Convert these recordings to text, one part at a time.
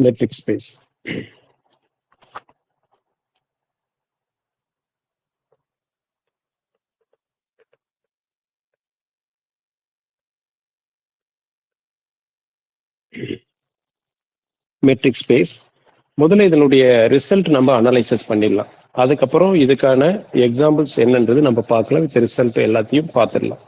metric space. metric space. முதல்ல இதனுடைய result நம்ம அனலைசிஸ் பண்ணிடலாம். அதுக்கப்புறம் இதுக்கான எக்ஸாம்பிள்ஸ் என்னன்றது நம்ம பார்க்கலாம். வித் ரிசல்ட் எல்லாத்தையும் பார்த்துடலாம்.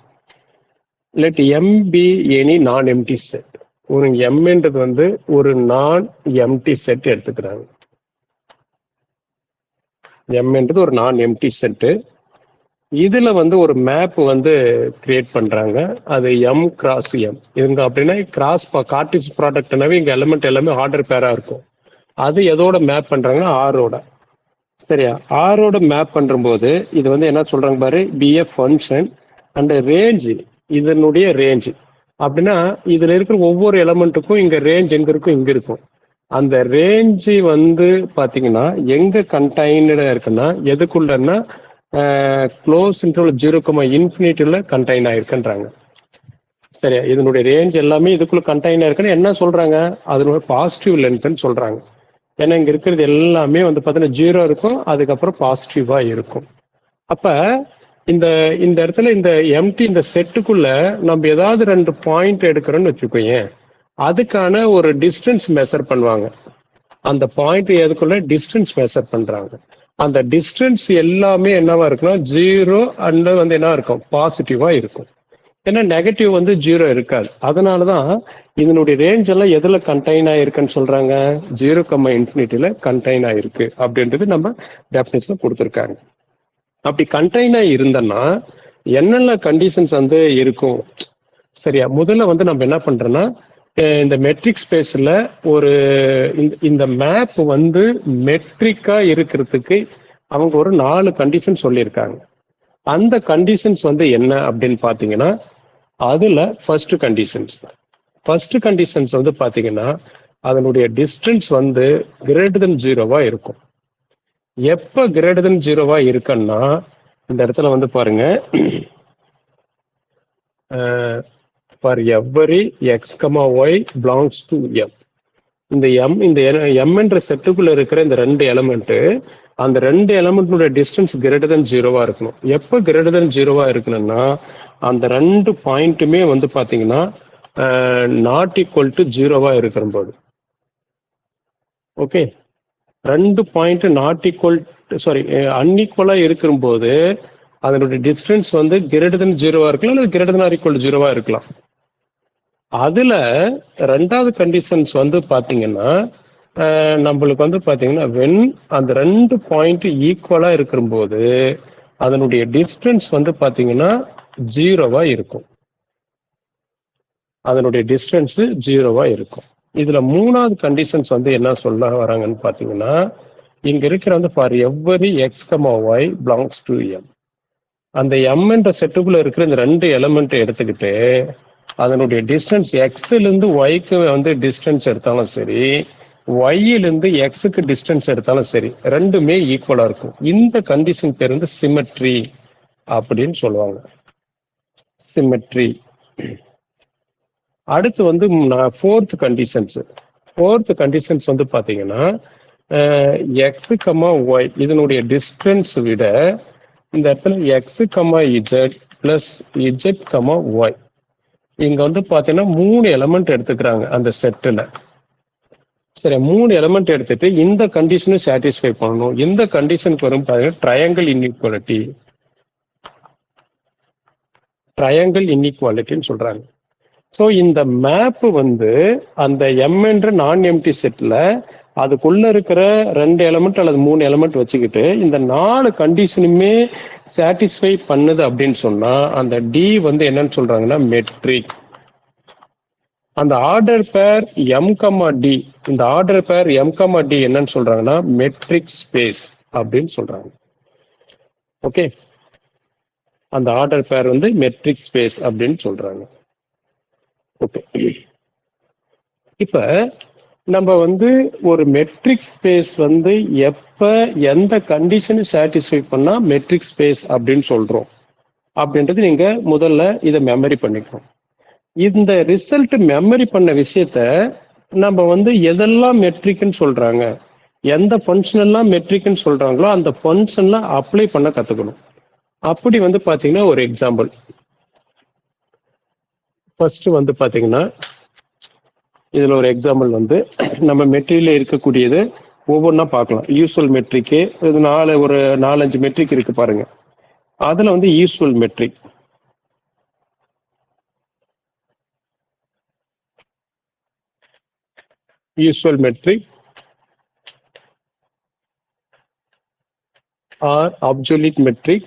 லெட் எம் பி எனி நான் எம்டி செட். ஒரு எம்ன்றது வந்து ஒரு நான் எம்டி செட் எடுத்துக்கிறாங்க. எம்ன்றது ஒரு நான் எம்டி செட்டு. இதுல வந்து ஒரு மேப் வந்து கிரியேட் பண்றாங்க. அது எம் கிராஸ் எம். இவங்க அப்படின்னா கிராஸ் கார்டிஸ் ப்ராடக்ட்னாவே இங்க எலிமெண்ட் எல்லாமே ஆர்டர் பேரா இருக்கும். அது எதோட மேப் பண்றாங்கன்னா ஆரோட. சரியா? ஆரோட மேப் பண்ணும்போது இது வந்து என்ன சொல்றாங்க பாரு, பிஎஃப் ஃபங்க்ஷன் அண்ட் ரேஞ்ச், இதனுடைய ரேஞ்ச் அப்படின்னா இதுல இருக்கிற ஒவ்வொரு எலமெண்ட்டுக்கும் இங்க ரேஞ்ச் எங்க இருக்கும், இங்க இருக்கும். அந்த ரேஞ்சு வந்து பாத்தீங்கன்னா எங்க கண்டைன்டா இருக்குன்னா எதுக்குள்ளன்னா க்ளோஸ் இன்டர்வல் 0,∞ கண்டைன் ஆயிருக்குன்றாங்க. சரியா? இதனுடைய ரேஞ்ச் எல்லாமே இதுக்குள்ள கண்டைன் ஆயிருக்குன்னு என்ன சொல்றாங்க, அதனுடைய பாசிட்டிவ் லென்த்ன்னு சொல்றாங்க. ஏன்னா இங்க இருக்கிறது எல்லாமே வந்து பார்த்தீங்கன்னா 0 இருக்கும், அதுக்கப்புறம் பாசிட்டிவா இருக்கும். அப்ப இந்த இந்த இடத்துல இந்த எம்டி இந்த செட்டுக்குள்ள நம்ம ஏதாவது 2 பாயிண்ட் எடுக்கிறோம்னு வச்சுக்கோங்க, அதுக்கான ஒரு டிஸ்டன்ஸ் மெஷர் பண்ணுவாங்க. அந்த பாயிண்ட் எதுக்குள்ள டிஸ்டன்ஸ் மெஷர் பண்றாங்க. அந்த டிஸ்டன்ஸ் எல்லாமே என்னவா இருக்குன்னா 0 அண்ட் வந்து என்ன இருக்கும், பாசிட்டிவா இருக்கும். ஏன்னா நெகட்டிவ் வந்து 0 இருக்காது. அதனாலதான் இதனுடைய ரேஞ்ச் எல்லாம் எதுல கண்டைன் ஆயிருக்குன்னு சொல்றாங்க, 0,∞ கண்டைன் ஆயிருக்கு அப்படின்றது நம்ம டெஃபினிஷன்ல கொடுத்துருக்காங்க. அப்படி கண்டைன் ஆயிருந்தன்னா என்னென்ன கண்டிஷன்ஸ் வந்து இருக்கும். சரியா? முதல்ல வந்து நம்ம என்ன பண்றோம்னா இந்த மெட்ரிக் ஸ்பேஸ்ல ஒரு இந்த மேப் வந்து மெட்ரிக்கா இருக்கிறதுக்கு அவங்க ஒரு 4 கண்டிஷன் சொல்லியிருக்காங்க. அந்த கண்டிஷன்ஸ் வந்து என்ன அப்படின்னு பாத்தீங்கன்னா, அதுல ஃபர்ஸ்ட் கண்டிஷன்ஸ் வந்து பாத்தீங்கன்னா அதனுடைய டிஸ்டன்ஸ் வந்து கிரேட்டர் தென் 0வா இருக்கும். எப்ப கிரேட்டர் தென் 0வா இருக்குன்னா இந்த இடத்துல வந்து பாருங்க, for every X comma Y belongs to M. இந்த எம் என்ற செட்டுக்குள்ள இருக்கிற இந்த 2 எலமெண்ட், அந்த 2 எலமெண்ட்னுடைய டிஸ்டன்ஸ் கிரேட்டர் தென் 0வா இருக்கணும். எப்ப கிரேட்டர் தென் 0வா இருக்கணும்னா அந்த 2 பாயிண்ட்டுமே வந்து பாத்தீங்கன்னா நாட் ஈக்குவல் டு 0வா இருக்கிற போது. ஓகே, 2 பாயிண்ட் நாட் ஈக்குவல் அன்ஈக்குவலா இருக்கும்போது அதனுடைய டிஸ்டன்ஸ் வந்து கிரேட்டர் தென் 0வா இருக்கலாம், அல்லது greater than or equal to 0வா இருக்கலாம். அதுல 2வது கண்டிஷன்ஸ் வந்து பாத்தீங்கன்னா நம்மளுக்கு வந்து பாத்தீங்கன்னா வென் அந்த 2 பாயிண்ட் ஈக்குவலா இருக்கும்போது அதனுடைய டிஸ்டன்ஸ் வந்து பாத்தீங்கன்னா 0வா இருக்கும். அதனுடைய டிஸ்டன்ஸ் 0வா இருக்கும். இதுல 3வது கண்டிஷன்ஸ் வந்து என்ன சொல்ல வராங்கன்னு பாத்தீங்கன்னா, இங்க இருக்கிற வந்து for every X comma Y belongs to M. அந்த எம் என்ற செட்டுக்குள்ள இருக்கிற இந்த 2 எலமெண்ட் எடுத்துக்கிட்டு அதனுடைய டிஸ்டன்ஸ் எக்ஸ்ல இருந்து ஒய்க்கு வந்து டிஸ்டன்ஸ் எடுத்தாலும் சரி, ஒய்ல இருந்து எக்ஸுக்கு டிஸ்டன்ஸ் எடுத்தாலும் சரி, ரெண்டுமே ஈக்குவலா இருக்கும். இந்த கண்டிஷன் பேர் வந்து சிமெட்ரி அப்படின்னு சொல்லுவாங்க. சிமெட்ரி. அடுத்து வந்து 4th கண்டிஷன்ஸ் வந்து பாத்தீங்கன்னா எக்ஸ் கமா ஒய் இதனுடைய டிஸ்டன்ஸ் விட இந்த இடத்துல X comma Z plus Z comma Y, இங்க வந்து பாத்தீங்கன்னா 3 எலமெண்ட் எடுத்துக்கிறாங்க அந்த செட்டுல. சரி, 3 எலமெண்ட் எடுத்துட்டு இந்த கண்டிஷனை சாட்டிஸ்ஃபை பண்ணணும். இந்த கண்டிஷனுக்கு வரும் பாத்தீங்கன்னா ட்ரையாங்கிள் இன்இக்வாலிட்டின்னு சொல்றாங்க. ஸோ இந்த மேப் வந்து அந்த எம் என்ற நான் எம்டி செட்ல அதுக்குள்ள இருக்கிற 2 எலமெண்ட் அல்லது 3 எலமெண்ட் வச்சுக்கிட்டு இந்த 4 கண்டிஷனுமே சாட்டிஸ்ஃபை பண்ணுது அப்படின்னு சொன்னா அந்த டி வந்து என்னன்னு சொல்றாங்கன்னா மெட்ரிக். அந்த order pair M comma D, இந்த order pair M comma D என்னன்னு சொல்றாங்கன்னா மெட்ரிக் ஸ்பேஸ் அப்படின்னு சொல்றாங்க. ஓகே, அந்த ஆர்டர் பேர் வந்து மெட்ரிக் ஸ்பேஸ் அப்படின்னு சொல்றாங்க. ஓகே, இப்ப நம்ம வந்து ஒரு மெட்ரிக் ஸ்பேஸ் வந்து எப்ப எந்த கண்டிஷனை சாட்டிஸ்ஃபை பண்ணா மெட்ரிக் ஸ்பேஸ் அப்படின்னு சொல்றோம் அப்படின்றது நீங்க முதல்ல இதை மெமரி பண்ணிக்கணும். இந்த ரிசல்ட் மெமரி பண்ண விஷயத்த நம்ம வந்து எதெல்லாம் மெட்ரிக்னு சொல்றாங்க, எந்த ஃபங்க்ஷன் எல்லாம் மெட்ரிக்னு சொல்றாங்களோ அந்த ஃபங்க்ஷன்லாம் அப்ளை பண்ண கத்துக்கணும். அப்படி வந்து பாத்தீங்கன்னா ஒரு எக்ஸாம்பிள். ஃபர்ஸ்ட் வந்து பாத்தீங்கன்னா இதுல ஒரு எக்ஸாம்பிள் வந்து நம்ம மெட்ரிக்ல இருக்கக்கூடியது ஒவ்வொன்றா பார்க்கலாம். யூஸ்வல் மெட்ரிக்கு இது ஒரு 4-5 மெட்ரிக் இருக்கு பாருங்க. அதுல வந்து usual metric or absolute metric,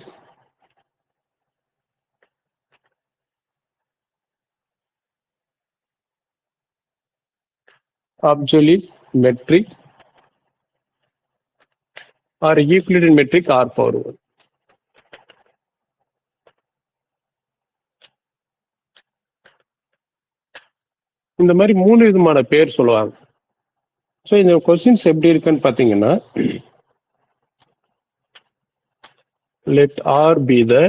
or Euclidean metric R power 1. இந்த மாதிரி 3 விதமான பேர் சொல்லுவாங்க. ஸோ இந்த கொஸ்டின்ஸ் எப்படி இருக்குன்னு பார்த்தீங்கன்னா, let R be the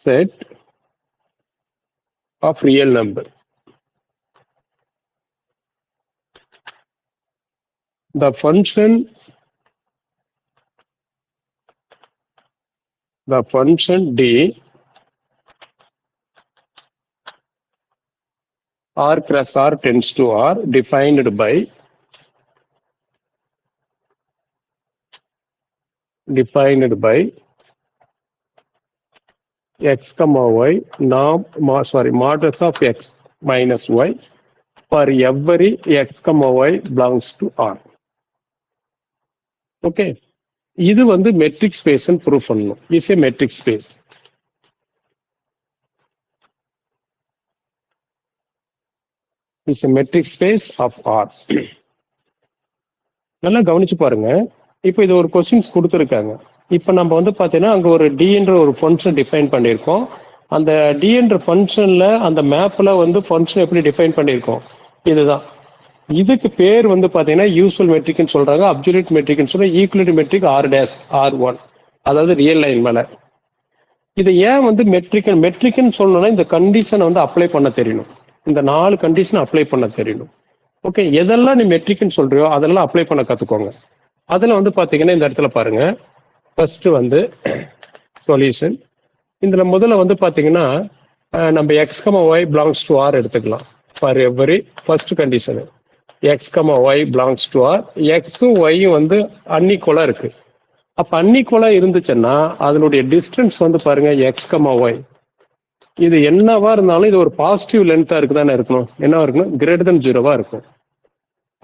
set of real number. The function D R cross R tends to R defined by x comma y modulus of x minus y for every x comma y belongs to R. Okay, இது வந்து metric space prove பண்ணணும். Is a metric space. Is a metric space of R. நல்லா கவனிச்சு பாருங்க. இப்போ இது ஒரு questions கொடுத்துருக்காங்க. இப்போ நம்ம வந்து பார்த்தீங்கன்னா அங்கே ஒரு டிஎன்ற ஒரு ஃபங்க்ஷன் டிஃபைன் பண்ணியிருக்கோம். அந்த டிஎன்ற ஃபங்க்ஷன்ல அந்த மேப்ல வந்து ஃபங்க்ஷன் எப்படி டிஃபைன் பண்ணியிருக்கோம், இதுதான். இதுக்கு பேர் வந்து பார்த்தீங்கன்னா யூஸ்வல் மெட்ரிக்னு சொல்றாங்க, அப்சல்யூட் மெட்ரிக்னு சொல்றாங்க, ஈக்குவலிட்டி மெட்ரிக் R', R1, அதாவது ரியல் லைன் மேல. இதை ஏன் வந்து மெட்ரிக்னு சொல்லணும்னா இந்த கண்டிஷனை வந்து அப்ளை பண்ண தெரியணும். இந்த 4 கண்டிஷன் அப்ளை பண்ண தெரியணும். ஓகே, எதெல்லாம் நீ மெட்ரிக்னு சொல்றியோ அதெல்லாம் அப்ளை பண்ண கத்துக்கோங்க. அதுல வந்து பாத்தீங்கன்னா இந்த இடத்துல பாருங்க, ஃபர்ஸ்ட் வந்து சொல்யூஷன். இதுல முதல்ல வந்து பாத்தீங்கன்னா நம்ம x, y belongs to R எடுத்துக்கலாம். For every first condition x, y belongs to R. எக்ஸும் ஒய்யும் வந்து அன்இக்குவலா இருக்கு. அப்ப அன்இக்குவலா இருந்துச்சுன்னா அதனுடைய டிஸ்டன்ஸ் வந்து பாருங்க x, y இது என்னவா இருந்தாலும் இது ஒரு பாசிட்டிவ் லென்த்தா இருக்குதானே இருக்கணும். என்னவா இருக்கணும், கிரேட்டர் தென் 0வா இருக்கும்.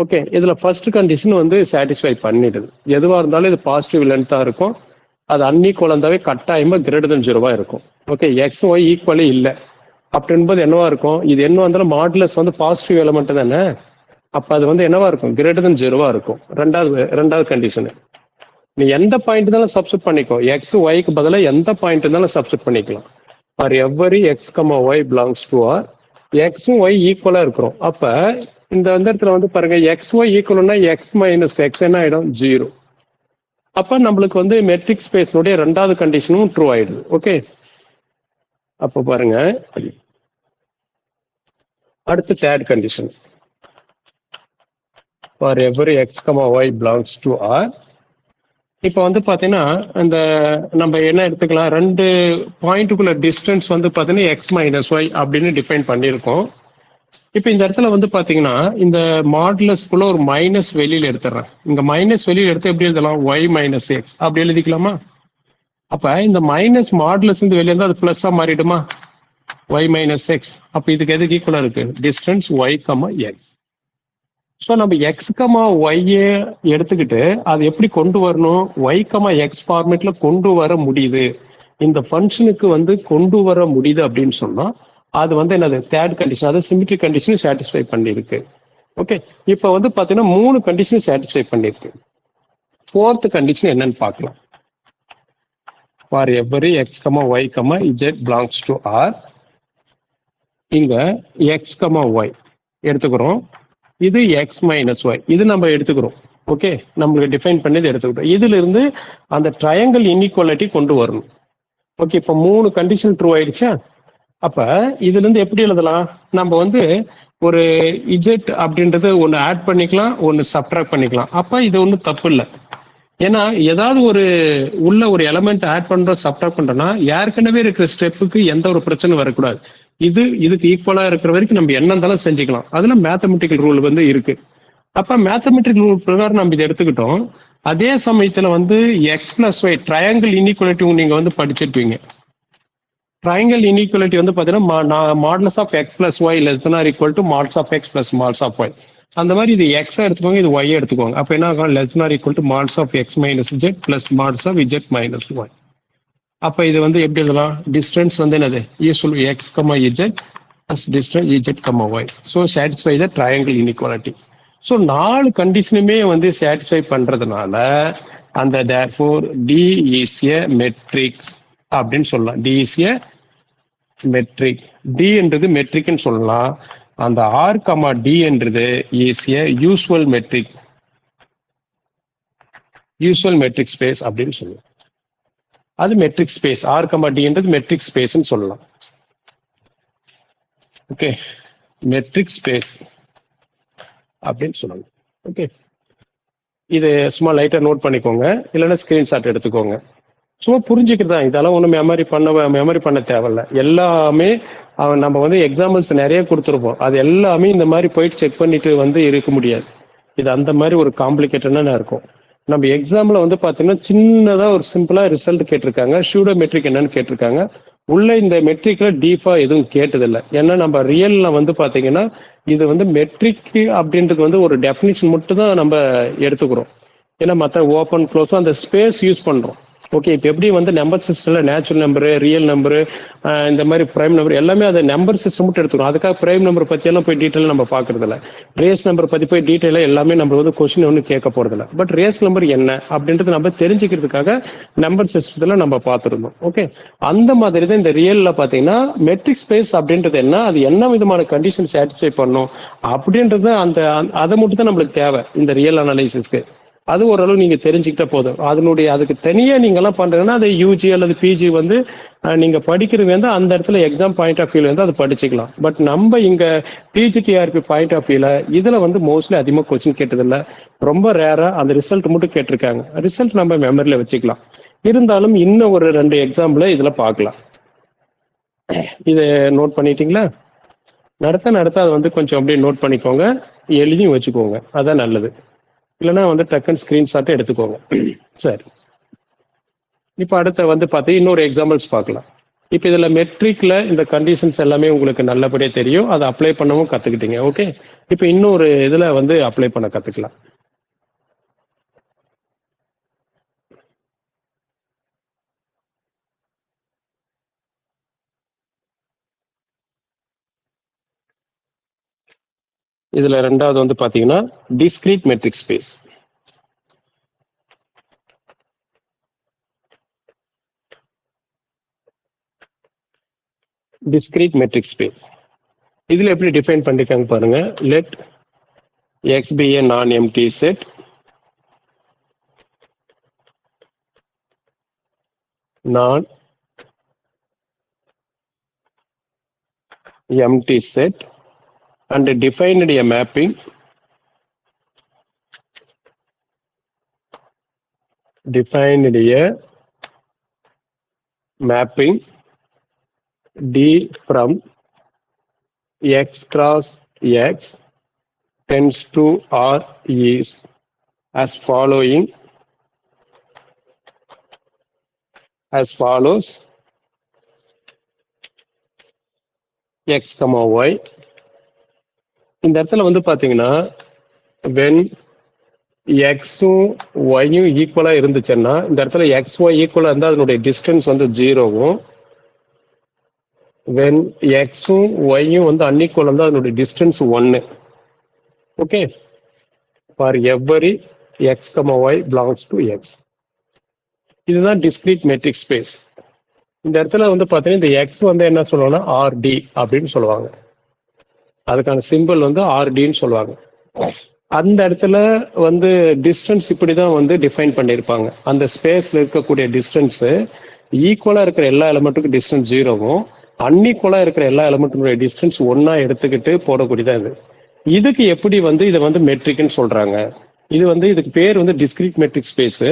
ஓகே, இதுல ஃபர்ஸ்ட் கண்டிஷன் வந்து சாட்டிஸ்ஃபை பண்ணிடுது. எதுவா இருந்தாலும் இது பாசிட்டிவ் லென்த்தா இருக்கும். அது அன்இக்குவலா இருந்தாவே கட்டாயமா கிரேட்டர் தென் 0வா இருக்கும். ஓகே, எக்ஸ் ஒய் ஈக்குவலே இல்லை அப்படின்போது என்னவா இருக்கும், இது என்ன வந்தாலும் மாடுலஸ் வந்து பாசிட்டிவ் எலிமெண்ட் தானே. அப்ப அது வந்து என்னவா இருக்கும், கிரேட்டர் தென் 0வா இருக்கும். ரெண்டாவது கண்டிஷனு, நீ எந்த பாயிண்ட் இருந்தாலும் சப்ஸ்டிட் பண்ணிக்கோ. எக்ஸ் ஒய்க்கு பதிலாக எந்த பாயிண்ட் இருந்தாலும் சப்ஸ்டிட் பண்ணிக்கலாம். For every X, Y belongs to R, எக்ஸும் ஒய் ஈக்குவலா இருக்கிறோம். அப்ப இந்த இடத்துல வந்து பாருங்க, எக்ஸ் ஒய் ஈக்குவல்னா எக்ஸ் மைனஸ் எக்ஸ் என்ன ஆயிடும், 0. அப்ப நம்மளுக்கு வந்து மெட்ரிக் ஸ்பேஸ்னுடைய ரெண்டாவது கண்டிஷனும் ட்ரூ ஆயிடுது. ஓகே, அப்ப பாருங்க அடுத்து third condition, for every X, Y belongs to R. இப்ப வந்து பாத்தீங்கன்னா இந்த நம்ம என்ன எடுத்துக்கலாம், 2 பாயிண்ட்டுக்குள்ள டிஸ்டன்ஸ் வந்து பாத்தீங்கன்னா எக்ஸ் மைனஸ் ஒய் அப்படின்னு டிஃபைன் பண்ணியிருக்கோம். இப்ப இந்த இடத்துல வந்து பாத்தீங்கன்னா இந்த மாடுலஸ்குள்ள ஒரு மைனஸ் வெளியில எடுத்துறேன். இங்க மைனஸ் வெளியில எடுத்து எப்படி எழுதலாம், ஒய் மைனஸ் எக்ஸ் அப்படி எழுதிக்கலாமா. அப்ப இந்த மைனஸ் மாடுலஸ் வந்து வெளியே இருந்தா அது பிளஸ்ஸா மாறிடுமா, ஒய் மைனஸ் எக்ஸ். அப்ப இதுக்கு எதுக்கு ஈக்குவலா இருக்கு, டிஸ்டன்ஸ் ஒய், எக்ஸ். ஸோ நம்ம எக்ஸ், ஒய்யை எடுத்துக்கிட்டு அது எப்படி கொண்டு வரணும், ஒய், எக்ஸ் ஃபார்மேட்ல கொண்டு வர முடியுது, இந்த ஃபங்க்ஷனுக்கு வந்து கொண்டு வர முடியுது அப்படின்னு சொன்னா அது வந்து என்னது, தேர்ட் கண்டிஷன். அது சிமெட்ரிக் கண்டிஷன் சாட்டிஸ்ஃபை பண்ணிருக்கு. ஓகே, இப்போ வந்து பாத்தீங்கன்னா 3 கண்டிஷன் சாட்டிஸ்ஃபை பண்ணிருக்கு. ஃபோர்த் கண்டிஷன் என்னன்னு பார்க்கலாம். For every X, Y, Z belongs to R. இங்க எக்ஸ், ஒய் எடுத்துக்கிறோம். இது எக்ஸ் மைனஸ் ஒய், இது நம்ம எடுத்துக்கிறோம். ஓகே, நம்மளுக்கு டிஃபைன் பண்ணது எடுத்துக்கிட்டோம். இதுல இருந்து அந்த ட்ரையாங்கிள் இன்இக்வாலிட்டி கொண்டு வரணும். ஓகே, இப்போ 3 கண்டிஷன் ட்ரூ ஆயிடுச்சா. அப்ப இதுல இருந்து எப்படி எழுதலாம்? நம்ம வந்து ஒரு இஜெட் அப்படின்றது ஒன்னு ஆட் பண்ணிக்கலாம், ஒன்னு சப்ட்ராக்ட் பண்ணிக்கலாம். அப்ப இது ஒன்றும் தப்பு இல்லை. ஏன்னா ஏதாவது ஒரு உள்ள ஒரு எலமெண்ட் ஆட் பண்றோம் சப்ட்ராக்ட் பண்றோம்னா ஏற்கனவே இருக்கிற ஸ்டெப்புக்கு எந்த ஒரு பிரச்சனை வரக்கூடாது. இதுக்கு ஈக்குவலா இருக்கிற வரைக்கும் நம்ம என்ன இருந்தாலும் செஞ்சுக்கலாம். அதுல மேத்தமெட்டிக்கல் ரூல் வந்து இருக்கு. அப்ப மேத்தமெட்டிக்கல் ரூல் பிரகாரம் நம்ம இதை எடுத்துக்கிட்டோம். அதே சமயத்துல வந்து X plus Y triangle inequality நீங்க வந்து படிச்சிருப்பீங்க. ட்ரையாங்கிள் இன்இக்வாலிட்டி வந்து பாத்தீங்கன்னா modulus of X plus Y less than or equal to modulus of X plus modulus of Y. அந்த மாதிரி இது எக்ஸ் எடுத்துக்கோங்க, இது ஒய் எடுத்துக்கோங்க. அப்ப என்ன ஆகும்? Less than or equal to modulus of X minus Z plus modulus of Z minus Y. அப்ப இது வந்து எப்படி எழுதலாம்? டிஸ்டன்ஸ் வந்து என்னது? Usual X comma Z plus distance Z comma Y. So satisfy the triangle inequality. So 4 கண்டிஷனுமே வந்து satisfy பண்றதுனால அந்த therefore D is a matrix அப்படின்னு சொல்லலாம். D is a metric. D என்றது மெட்ரிக்னு சொல்லலாம். அந்த R, D என்றது is a usual metric. usual metric space அப்படின்னு சொல்லலாம். அது மெட்ரிக் ஸ்பேஸ். R, D என்றது மெட்ரிக் ஸ்பேஸ்னு சொல்லலாம். ஓகே, மெட்ரிக் ஸ்பேஸ் அப்படின்னு சொல்லலாம். ஓகே, இது சும்மா லைட்டா நோட் பண்ணிக்கோங்க, இல்லைன்னா ஸ்கிரீன்ஷாட் எடுத்துக்கோங்க. சும்மா புரிஞ்சுக்கிறதா, இதெல்லாம் ஒன்றும் மெமரி பண்ண தேவையில்ல. எல்லாமே நம்ம வந்து எக்ஸாம்பிள்ஸ் நிறைய கொடுத்துருப்போம். அது எல்லாமே இந்த மாதிரி போயிட்டு செக் பண்ணிட்டு வந்து இருக்க முடியாது. இது அந்த மாதிரி ஒரு காம்ப்ளிகேட்டடான இருக்கும். நம்ம எக்ஸாம்ல வந்து பாத்தீங்கன்னா சின்னதா ஒரு சிம்பிளா ரிசல்ட் கேட்டிருக்காங்க, ஷூடோ மெட்ரிக் என்னன்னு கேட்டிருக்காங்க. உள்ள இந்த மெட்ரிக்ல டீஃபா எதுவும் கேட்டதில்லை. ஏன்னா நம்ம ரியல்ல வந்து பாத்தீங்கன்னா இது வந்து மெட்ரிக் அப்படின்றது வந்து ஒரு டெஃபினிஷன் மட்டும் தான் நம்ம எடுத்துக்கிறோம். ஏன்னா மற்ற ஓப்பன் க்ளோஸும் அந்த ஸ்பேஸ் யூஸ் பண்றோம். ஓகே, இப்போ எப்படி வந்து நம்பர் சிஸ்டம்ல நேச்சுரல் நம்பரு, ரியல் நம்பரு, இந்த மாதிரி பிரைம் நம்பர் எல்லாமே அதை நம்பர் சிஸ்டம் மட்டும் எடுத்துக்கணும். அதுக்காக பிரைம் நம்பர் பத்தி எல்லாம் போய் டீட்டெயிலாக நம்ம பாக்குறது இல்லை. ரேஸ் நம்பர் பத்தி போய் டீட்டெயிலாக எல்லாமே நம்ம வந்து கொஸ்டின் ஒன்றும் கேட்க போறது இல்லை. பட் ரேஸ் நம்பர் என்ன அப்படின்றது நம்ம தெரிஞ்சுக்கிறதுக்காக நம்பர் சிஸ்டத்துல நம்ம பார்த்துருந்தோம். ஓகே, அந்த மாதிரி தான் இந்த ரியல்ல பாத்தீங்கன்னா மெட்ரிக் ஸ்பேஸ் அப்படின்றது என்ன, அது என்ன விதமான கண்டிஷன் சாட்டிஸ்ஃபை பண்ணும் அப்படின்றது அந்த அதை மட்டும் தான் நம்மளுக்கு தேவை இந்த ரியல் அனாலிசிஸ்க்கு. அது ஓரளவு நீங்க தெரிஞ்சுக்கிட்ட போதும். அதுக்கு தனியா நீங்க எல்லாம் பண்றீங்கன்னா அது யூஜி அல்லது பிஜி வந்து நீங்க படிக்கிறது வந்து அந்த இடத்துல எக்ஸாம் பாயிண்ட் ஆஃப் வியூல வந்து அது படிச்சுக்கலாம். பட் நம்ம இங்க பிஜிடிஆர்பி பாயிண்ட் ஆஃப் வியூல இதுல வந்து மோஸ்ட்லி அதிகமாக கொஸ்டின் கேட்டதில்ல. ரொம்ப ரேரா அந்த ரிசல்ட் மட்டும் கேட்டிருக்காங்க. ரிசல்ட் நம்ம மெமரியில வச்சுக்கலாம். இருந்தாலும் இன்னும் ஒரு 2 எக்ஸாம்பிள் இதுல பார்க்கலாம். இது நோட் பண்ணிட்டீங்களா? நடத்த அதை வந்து கொஞ்சம் அப்படியே நோட் பண்ணிக்கோங்க, எழுதியும் வச்சுக்கோங்க, அதான் நல்லது. இல்லைன்னா வந்து டக்குன்னு ஸ்கிரீன்ஷாட்டை எடுத்துக்கோங்க. சரி, இப்போ அடுத்த வந்து பார்த்தீங்கன்னா இன்னொரு எக்ஸாம்பிள்ஸ் பார்க்கலாம். இப்போ இதில் மெட்ரிக்ல இந்த கண்டிஷன்ஸ் எல்லாமே உங்களுக்கு நல்லபடியாக தெரியும், அதை அப்ளை பண்ணவும் கற்றுக்கிட்டீங்க. ஓகே, இப்போ இன்னொரு இதில் வந்து அப்ளை பண்ண கற்றுக்கலாம். இதுல 2வது வந்து பாத்தீங்கன்னா discrete metric space. Discrete metric space இதுல எப்படி டிஃபைன் பண்ணிருக்காங்க பாருங்க. Let X B A non empty set நான் empty set and defined a mapping D from x cross x tends to R is as follows. X, Y. இந்த இடத்துல வந்து பாத்தீங்கன்னா when எக்ஸும் ஒய்யும் ஈக்குவலா இருந்துச்சுன்னா இந்த இடத்துல எக்ஸ் ஒய் ஈக்குவலா இருந்தா அதனுடைய டிஸ்டன்ஸ் வந்து 0வும், when எக்ஸும் ஒய்யும் வந்து அன்ஈக்குவல் இருந்தா அதனுடைய distance 1. Okay, for every X Y belongs to X. இதுதான் டிஸ்கிரீட் மெட்ரிக் ஸ்பேஸ். இந்த இடத்துல வந்து பாத்தீங்கன்னா இந்த எக்ஸ் வந்து என்ன சொல்லுவாங்கன்னா ஆர்டி அப்படின்னு சொல்லுவாங்க. அதுக்கான சிம்பிள் வந்து ஆர்டின்னு சொல்லுவாங்க. அந்த இடத்துல வந்து டிஸ்டன்ஸ் இப்படிதான் வந்து டிஃபைன் பண்ணியிருப்பாங்க. அந்த ஸ்பேஸ்ல இருக்கக்கூடிய டிஸ்டன்ஸ் ஈக்குவலா இருக்கிற எல்லா எலிமெண்ட்டுக்கும் டிஸ்டன்ஸ் 0வும், அன்இக்குவலா இருக்கிற எல்லா எலிமெண்ட்டுடைய டிஸ்டன்ஸ் ஒன்னா எடுத்துக்கிட்டு போடக்கூடியதா இது. இதுக்கு எப்படி வந்து இதை வந்து மெட்ரிக்னு சொல்றாங்க? இது வந்து இதுக்கு பேர் வந்து டிஸ்கிரீட் மெட்ரிக் ஸ்பேஸ்.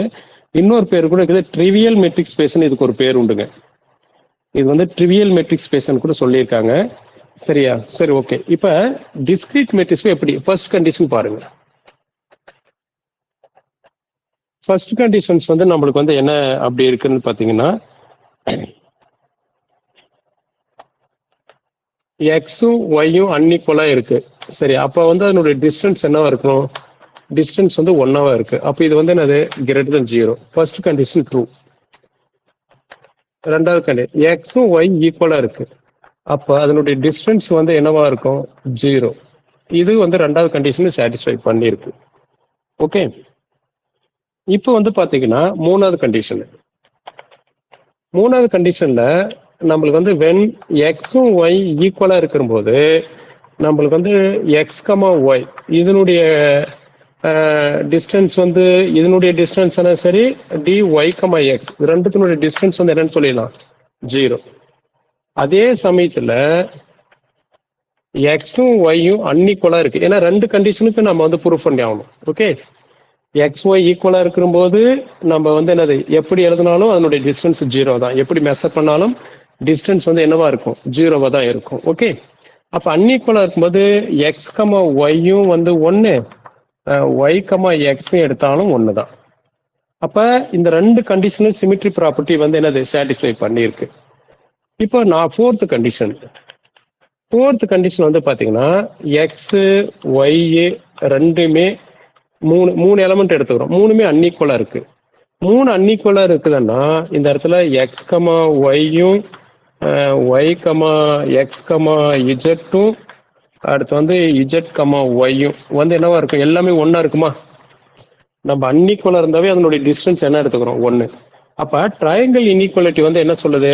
இன்னொரு பேர் கூட இருக்குது ட்ரிவியல் மெட்ரிக் ஸ்பேஸ்னு இதுக்கு ஒரு பேர் உண்டுங்க. இது வந்து ட்ரிவியல் மெட்ரிக் ஸ்பேஸ்னு கூட சொல்லியிருக்காங்க. சரியா? சரி, ஓகே. இப்ப டிஸ்கிரீட் மெட்ரிக் ஸ்பேஸ் எப்படி? ஃபர்ஸ்ட் கண்டிஷன் பாருங்க. ஃபர்ஸ்ட் கண்டிஷன்ஸ் வந்து நம்மளுக்கு வந்து என்ன அப்படி இருக்குன்னு பாத்தீங்கன்னா, எக்ஸும் ஒய்யும் அன்இக்குவலா இருக்கு. சரி, அப்ப வந்து அதனுடைய டிஸ்டன்ஸ் என்னவா இருக்கணும்? டிஸ்டன்ஸ் வந்து ஒன்னாவா இருக்கு. அப்ப இது வந்து என்னது? Greater than 0. First condition true. ரெண்டாவது கண்டிஷன் எக்ஸும் ஒய் ஈக்குவலா இருக்கு. அப்ப அதனுடைய டிஸ்டன்ஸ் வந்து என்னவா இருக்கும்? 0. இது வந்து ரெண்டாவது கண்டிஷன் சாட்டிஸ்ஃபை பண்ணிருக்கு. ஓகே. இப்போ வந்து பாத்தீங்கன்னா மூணாவது கண்டிஷன்ல நம்மளுக்கு வந்து வென் எக்ஸும் ஒய் ஈக்குவலா இருக்கும்போது நம்மளுக்கு வந்து எக்ஸ் கமா ஒய் இதனுடைய டிஸ்டன்ஸ் வந்து இதனுடைய டிஸ்டன்ஸ் சரி, டி ஒய் கமா எக்ஸ் ரெண்டுத்தினுடைய டிஸ்டன்ஸ் வந்து என்னன்னு சொல்லிடலாம்? 0. அதே சமயத்துல எக்ஸும் ஒய்யும் அன்இக்குவலா இருக்கு. ஏன்னா ரெண்டு கண்டிஷனுக்கு நம்ம வந்து ப்ரூஃப் பண்ணி ஆகணும். ஓகே. எக்ஸ் ஒய் ஈக்குவலா இருக்கும்போது நம்ம வந்து என்னது எப்படி எழுதினாலும் அதனுடைய டிஸ்டன்ஸ் 0 தான். எப்படி மெஷர் பண்ணாலும் டிஸ்டன்ஸ் வந்து என்னவா இருக்கும்? 0வா தான் இருக்கும். ஓகே. அப்ப அன்இக்குவலா இருக்கும்போது எக்ஸ் கமா ஒய்யும் வந்து 1, ஒய் கமா எக்ஸும் எடுத்தாலும் 1 தான். அப்ப இந்த ரெண்டு கண்டிஷனும் சிமிட்ரி ப்ராப்பர்ட்டி வந்து என்னது? சாட்டிஸ்ஃபை பண்ணியிருக்கு. இப்போ நான் ஃபோர்த் கண்டிஷன் வந்து பாத்தீங்கன்னா எக்ஸ் ஒய் ரெண்டுமே மூணு எலமெண்ட் எடுத்துக்கிறோம். மூணுமே அன்இக்குவலா இருக்கு. 3 அன்இக்குவலா இருக்குதுன்னா இந்த இடத்துல எக்ஸ் கமா ஒய்யும் ஒய் கமா எக்ஸ் கமா இஜெட்டும் அடுத்து வந்து இஜெட் கமா ஒய்யும் வந்து என்னவா இருக்கும்? எல்லாமே ஒன்னா இருக்குமா? நம்ம அன்இக்குவலா இருந்தாவே அதனுடைய டிஸ்டன்ஸ் என்ன எடுத்துக்கிறோம்? 1. அப்ப ட்ரையாங்கிள் இன்இக்குவாலிட்டி வந்து என்ன சொல்லுது?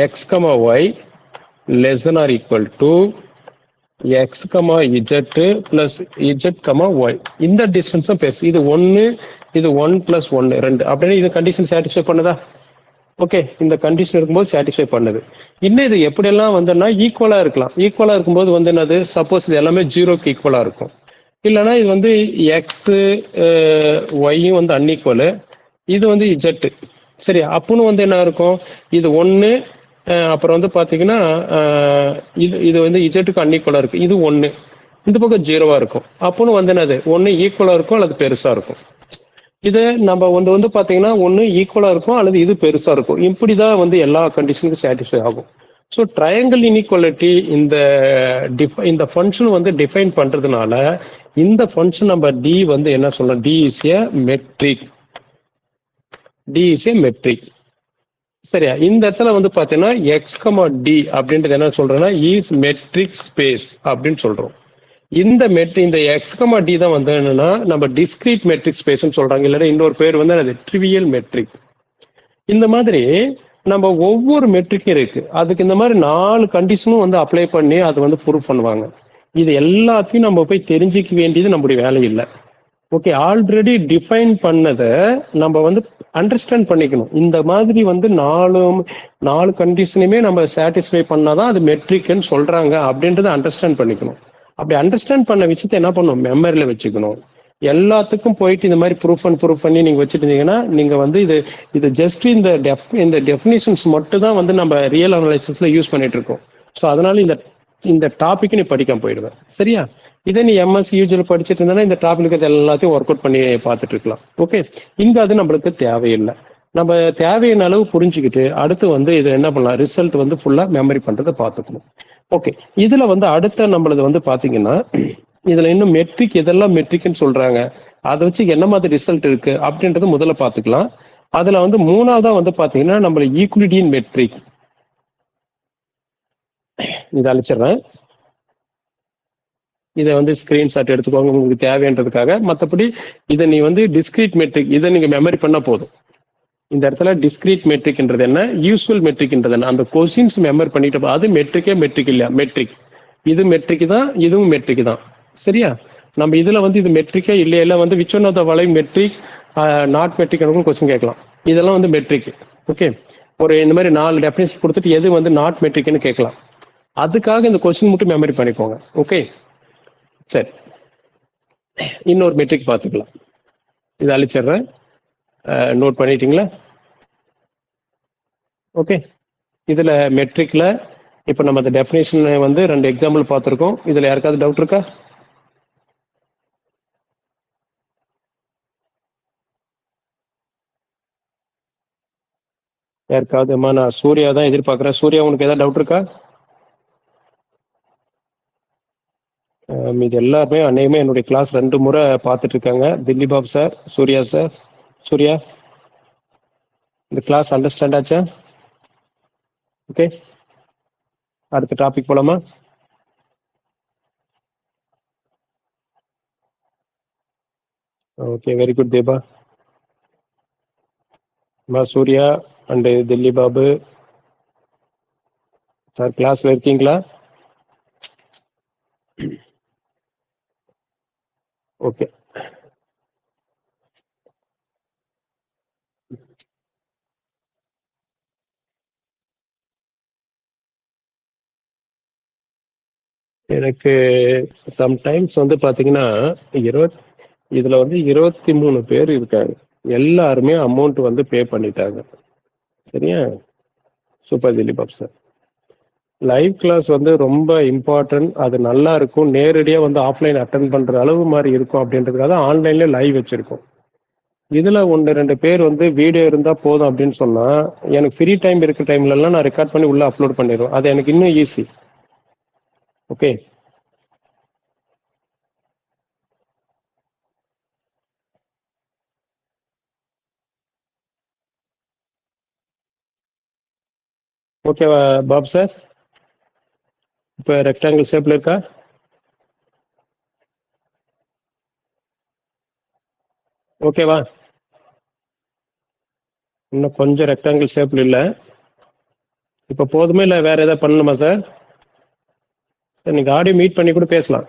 X comma Y less than or equal to X comma Z plus Z comma Y. இந்த டிஸ்டன்ஸ் தான் பெருசு. இது 1, இது 1 + 1 2. அப்படின்னு இது கண்டிஷன் சாட்டிஸ்ஃபை பண்ணுதா? ஓகே. இந்த கண்டிஷன் இருக்கும்போது சாட்டிஸ்ஃபை பண்ணுது. இன்னும் இது எப்படியெல்லாம் வந்துன்னா ஈக்குவலா இருக்கலாம். ஈக்குவலா இருக்கும்போது வந்து என்னது? சப்போஸ் இது எல்லாமே 0க்கு ஈக்குவலா இருக்கும். இல்லைன்னா இது வந்து எக்ஸ் ஒய்யும் வந்து அன்இக்குவலு, இது வந்து இஜெட். சரி, அப்புன்னு வந்து என்ன இருக்கும்? இது 1, அப்புறம் வந்து பாத்தீங்கன்னா இது வந்து இஜெட்டுக்கு அன்இக்குவலா இருக்கு. இது 1, இந்த பக்கம் 0வா இருக்கும். அப்புன்னு வந்து என்னது? 1 ஈக்குவலா இருக்கும் அல்லது பெருசா இருக்கும். இது நம்ம வந்து பாத்தீங்கன்னா 1 ஈக்குவலா இருக்கும் அல்லது இது பெருசா இருக்கும். இப்படிதான் வந்து எல்லா கண்டிஷனுக்கும் சாட்டிஸ்ஃபை ஆகும். ஸோ ட்ரையாங்கிள் இன்இக்குவாலிட்டி இந்த ஃபங்க்ஷன் வந்து டிஃபைன் பண்றதுனால இந்த ஃபங்க்ஷன் நம்ம டி வந்து என்ன சொல்லலாம்? D is a metric. சரியா? இந்த இடத்துல வந்து பாத்தீங்கன்னா எக்ஸ் கமா டி அப்படின்றது என்ன சொல்றோம்னா இஸ் மெட்ரிக் ஸ்பேஸ் அப்படின்னு சொல்றோம். இந்த எக்ஸ் கமா டி தான் வந்து என்னன்னா நம்ம டிஸ்கிரீட் மெட்ரிக் ஸ்பேஸ்ன்னு சொல்றாங்க. இல்லைன்னா இன்னொரு பேர் வந்து அது ட்ரிவியல் மெட்ரிக். இந்த மாதிரி நம்ம ஒவ்வொரு மெட்ரிக்கும் இருக்கு. அதுக்கு இந்த மாதிரி 4 கண்டிஷனும் வந்து அப்ளை பண்ணி அது வந்து ப்ரூவ் பண்ணுவாங்க. இது எல்லாத்தையும் நம்ம போய் தெரிஞ்சிக்க வேண்டியது நம்முடைய வேலை இல்லை. ஓகே. ஆல்ரெடி டிஃபைன் பண்ணதை நம்ம வந்து அண்டர்ஸ்டாண்ட் பண்ணிக்கணும். இந்த மாதிரி வந்து 4 கண்டிஷனுமே நம்ம சாட்டிஸ்ஃபை பண்ணாதான் அது மெட்ரிக்னு சொல்றாங்க அப்படின்றத அண்டர்ஸ்டாண்ட் பண்ணிக்கணும். அப்படி அண்டர்ஸ்டாண்ட் பண்ண விஷயத்தை என்ன பண்ணணும்? மெமரியில வச்சுக்கணும். எல்லாத்துக்கும் போயிட்டு இந்த மாதிரி ப்ரூஃப் பண்ணி நீங்க வச்சுட்டு இருந்தீங்கன்னா நீங்க வந்து இது ஜஸ்ட் இந்த டெஃபினிஷன்ஸ் மட்டும் தான் வந்து நம்ம ரியல் அனலைசிஸ்ல யூஸ் பண்ணிட்டு இருக்கோம். ஸோ அதனால இந்த டாபிக் நீ படிக்காம போயிடுவேன். சரியா? இதே நீ எம்எஸ்சி யூஜியில் படிச்சுட்டு இருந்தா இந்த டாபிக் எல்லாத்தையும் ஒர்க் அவுட் பண்ணி பார்த்துட்டு இருக்கலாம். ஓகே. இங்க அது நம்மளுக்கு தேவையில்லை. நம்ம தேவையான அளவு புரிஞ்சுக்கிட்டு அடுத்து வந்து இது என்ன பண்ணலாம்? ரிசல்ட் வந்து ஃபுல்லா மெமரி பண்றதை பார்த்துக்கணும். ஓகே. இதுல வந்து அடுத்த நம்மளது வந்து பாத்தீங்கன்னா இதுல இன்னும் மெட்ரிக் எதெல்லாம் மெட்ரிக்னு சொல்றாங்க, அதை வச்சு என்ன மாதிரி ரிசல்ட் இருக்கு அப்படின்றது முதல்ல பாத்துக்கலாம். அதுல வந்து மூணாவதா வந்து பாத்தீங்கன்னா நம்ம யூக்ளிடியன் மெட்ரிக். இதை அழிச்சிடுறேன். இதை வந்து ஸ்கிரீன்ஷாட் எடுத்துக்கோங்க உங்களுக்கு தேவைன்றதுக்காக. மற்றபடி இதை நீ வந்து டிஸ்கிரீட் மெட்ரிக் இதை நீங்க மெமரி பண்ணா போதும். இந்த இடத்துல டிஸ்கிரீட் மெட்ரிக்ன்றது என்ன, யூஸ்வல் மெட்ரிக்ன்றது என்ன, அந்த கொஸ்டின்ஸ் மெமரி பண்ணிட்டு அது மெட்ரிக் இல்லையா? மெட்ரிக். இது மெட்ரிக் தான், இதுவும் மெட்ரிக் தான். சரியா? நம்ம இதுல வந்து இது மெட்ரிக்கே இல்லையா வந்து which one of the following metric not metric question கேட்கலாம். இதெல்லாம் வந்து மெட்ரிக். ஓகே. ஒரு இந்த மாதிரி 4 டெஃபினேஷன் கொடுத்துட்டு எது வந்து நாட் மெட்ரிக்னு கேட்கலாம். அதுக்காக இந்த கொஸ்டின் மட்டும் மெமரி பண்ணிக்கோங்க. ஓகே, சரி. இன்னொரு மெட்ரிக் பார்த்துக்கலாம். இது அழிச்சிடுறேன். நோட் பண்ணிட்டீங்களா? ஓகே, இதுல மெட்ரிக்ல இப்போ நம்ம அந்த டெஃபினேஷன் வந்து 2 எக்ஸாம்பிள் பார்த்துருக்கோம். இதுல யாருக்காவது டவுட் இருக்கா? யாருக்காவது? நான் சூர்யா தான் எதிர்பார்க்குறேன். சூர்யா, உனக்கு ஏதாவது டவுட் இருக்கா? இது எல்லாருமே அநேகமே என்னுடைய கிளாஸ் 2 முறை பார்த்துட்டு இருக்காங்க. Dilli Babu sir, Surya sir. சூர்யா, இந்த கிளாஸ் அண்டர்ஸ்டாண்ட் ஆச்சா? ஓகே, அடுத்த டாபிக் போலாமா? Okay, very good Deba. Surya and Dilli Babu sir கிளாஸ்ல இருக்கீங்களா? ஓகே, எனக்கு சம்டைம்ஸ் வந்து பாத்தீங்கன்னா இதுல வந்து 23 பேர் இருக்காங்க. எல்லாருமே அமௌண்ட் வந்து பே பண்ணிட்டாங்க. சரியா? சூப்பர் திலீப் பாப் சார். லைவ் கிளாஸ் வந்து ரொம்ப இம்பார்ட்டன்ட். அது நல்லா இருக்கும். நேரடியா வந்து ஆஃப்லைன் அட்டன் பண்ற அளவு மாதிரி இருக்கும் அப்படின்றதுக்காக ஆன்லைன்ல லைவ் வச்சிருக்கோம். இதுல 1-2 பேர் வந்து வீடியோ இருந்தா போதும் அப்படின்னு சொன்னா, எனக்கு ஃப்ரீ டைம் இருக்க டைம்ல எல்லாம் நான் ரெக்கார்ட் பண்ணி உள்ள அப்லோட் பண்ணிடுவேன். அது எனக்கு இன்னும் ஈஸி. ஓகே, ஓகேவா பாப் சார்? இப்போ ரெக்டாங்கிள் ஷேப்ல இருக்கா? ஓகேவா? இன்னும் கொஞ்சம் ரெக்டாங்கிள் ஷேப்ல இல்ல. இப்போ போதுமே இல்லை வேற ஏதாவது பண்ணணுமா சார்? சார் நீங்க ஆடியோ மீட் பண்ணி கூட பேசலாம்.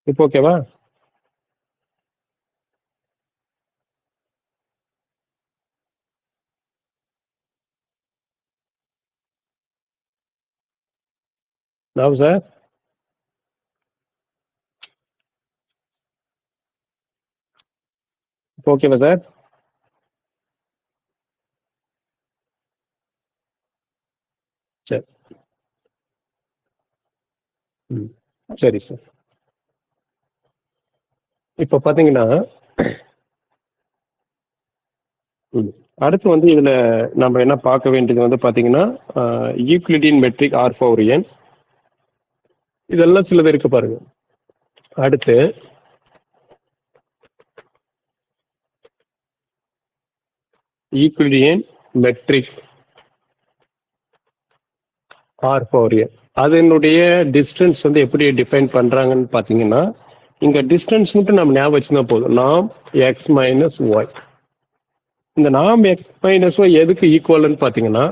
இப்போ ஓகேவா? ராவ் சார், இப்போ ஓகேவா சார்? சரி. சரி சார். இப்போ பாத்தீங்கன்னா அடுத்து வந்து இதுல நம்ம என்ன பார்க்க வேண்டியது வந்து பாத்தீங்கன்னா யூக்ளிடியன் மெட்ரிக் R/n இதெல்லாம் சிலது இருக்கு பாருங்க. அடுத்து யூக்ளிடியன் மெட்ரிக் R/n அதனுடைய டிஸ்டன்ஸ் வந்து எப்படி டிஃபைன் பண்றாங்கன்னு பாத்தீங்கன்னா, இங்க டிஸ்டன்ஸ் மட்டும் நம்ம ஞாபகம் வச்சுதான் போதும். நாம் x மைனஸ் ஒய். இந்த நாம் x மைனஸ் ஒய் எதுக்கு ஈக்குவல்னு பாத்தீங்கன்னா,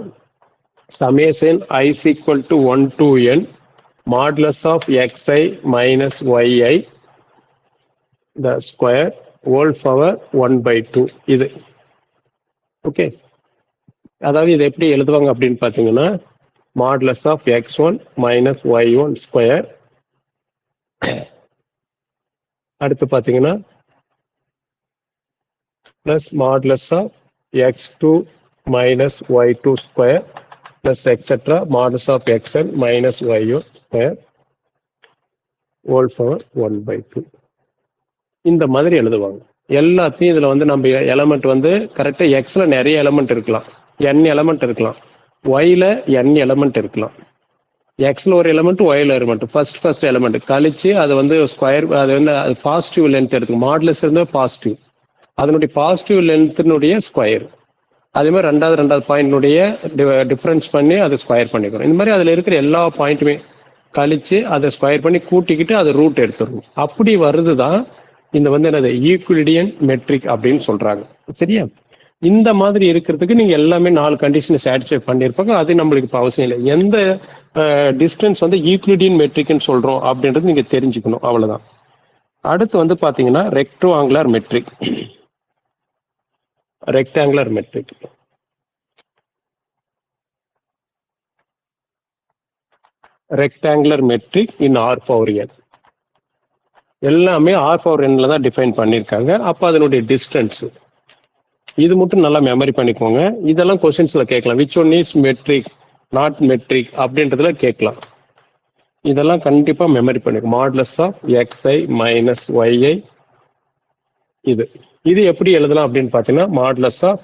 summation I is equal to 1 to n modulus of xi minus yi the square whole power 1/2 இது. ஓகே, அதாவது இது எப்படி எழுதுவாங்க அப்படின்னு பாத்தீங்கன்னா, modulus of x1 minus y1 square அடுத்து பாத்தீங்கன்னா plus modulus of x2 minus y2 square plus etc modulus of xn minus y1 square whole power 1/2 இந்த மாதிரி எழுதுவாங்க. எல்லாத்தையும் இதுல வந்து நம்ம எலமெண்ட் வந்து கரெக்டா எக்ஸ்ல நிறைய எலமெண்ட் இருக்கலாம், n எலமெண்ட் இருக்கலாம், ஒய்ல n எலமெண்ட் இருக்கலாம். எக்ஸ்ல ஒரு எலமெண்ட், ஒய்ல எலமெண்ட், ஃபர்ஸ்ட் எலமெண்ட் கழிச்சு அது வந்து ஸ்கொயர், அது வந்து பாசிட்டிவ் லென்த் எடுத்துக்கும். மாடுலஸ் இருந்தா பாசிட்டிவ், அதனுடைய பாசிட்டிவ் லென்த்தினுடைய ஸ்கொயர். அதே மாதிரி ரெண்டாவது பாயிண்ட்னுடைய டிஃபரன்ஸ் பண்ணி அதை ஸ்கொயர் பண்ணிக்கணும். இந்த மாதிரி அதுல இருக்கிற எல்லா பாயிண்ட்டுமே கழிச்சு அதை ஸ்கொயர் பண்ணி கூட்டிக்கிட்டு அதை ரூட் எடுத்துடணும். அப்படி வருதுதான் இந்த வந்து என்னது யூக்ளிடியன் மெட்ரிக் அப்படின்னு சொல்றாங்க. சரியா? இந்த மாதிரி இருக்கிறதுக்கு நீங்க எல்லாமே 4 கண்டிஷனை சாட்டிஸ்ஃபை பண்ணியிருப்பாங்க. அது நம்மளுக்கு இப்போ அவசியம் இல்லை. எந்த டிஸ்டன்ஸ் வந்து யூக்ளிடியன் மெட்ரிக்னு சொல்றோம் அப்படின்றது நீங்க தெரிஞ்சுக்கணும், அவ்வளவுதான். அடுத்து வந்து பாத்தீங்கன்னா rectangular metric. Rectangular metric rectangular metric in R power n. எல்லாமே ஆர் பவர் nல தான் டிஃபைன் பண்ணியிருக்காங்க. அப்போ அதனுடைய டிஸ்டன்ஸ் இது மட்டும் நல்லா மெமரி பண்ணிக்கோங்க. இதெல்லாம் கொஸ்டின்ஸ்ல கேட்கலாம். Which one is metric not metric அப்படின்றதுல கேட்கலாம். இதெல்லாம் கண்டிப்பா மெமரி பண்ணிக்கணும். Modulus of xi minus yi. இது இது எப்படி எழுதலாம் அப்படின்னு பார்த்தீங்கன்னா modulus of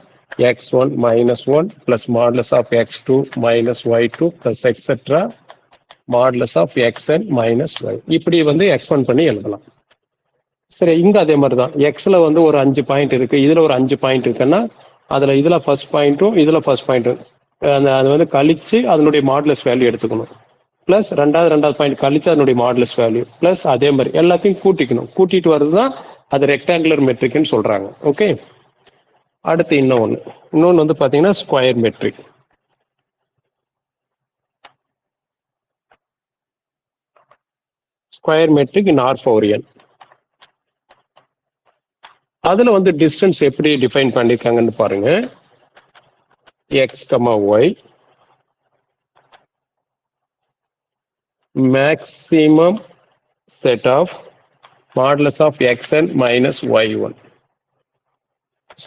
x1 minus 1 plus modulus of x2 minus y2 plus etcetera modulus of xn minus y. இப்படி வந்து எக்ஸ்பேண்ட் பண்ணி எழுதலாம். சரி, இங்க அதே மாதிரி தான். எக்ஸ்ல வந்து ஒரு 5 பாயிண்ட் இருக்கு, இதுல ஒரு 5 பாயிண்ட் இருக்குன்னா அதுல இதுல ஃபர்ஸ்ட் பாயிண்ட்டும் இதுல ஃபர்ஸ்ட் பாயிண்ட்டும் அது வந்து கழிச்சு அதனுடைய மாடுலஸ் வேல்யூ எடுத்துக்கணும். பிளஸ் ரெண்டாவது பாயிண்ட் கழிச்சு அதனுடைய மாடுலஸ் வேல்யூ பிளஸ் அதே மாதிரி எல்லாத்தையும் கூட்டிக்கணும். கூட்டிட்டு வர்றதுதான் அது ரெக்டாங்குலர் மெட்ரிக்னு சொல்றாங்க. ஓகே, அடுத்து இன்னொன்னு வந்து பாத்தீங்கன்னா square matric. Square matric in R power n. அதுல வந்து டிஸ்டன்ஸ் எப்படி டிஃபைன் பண்ணிருக்காங்கன்னு பாருங்க. x, y maximum set of modulus of xn minus y1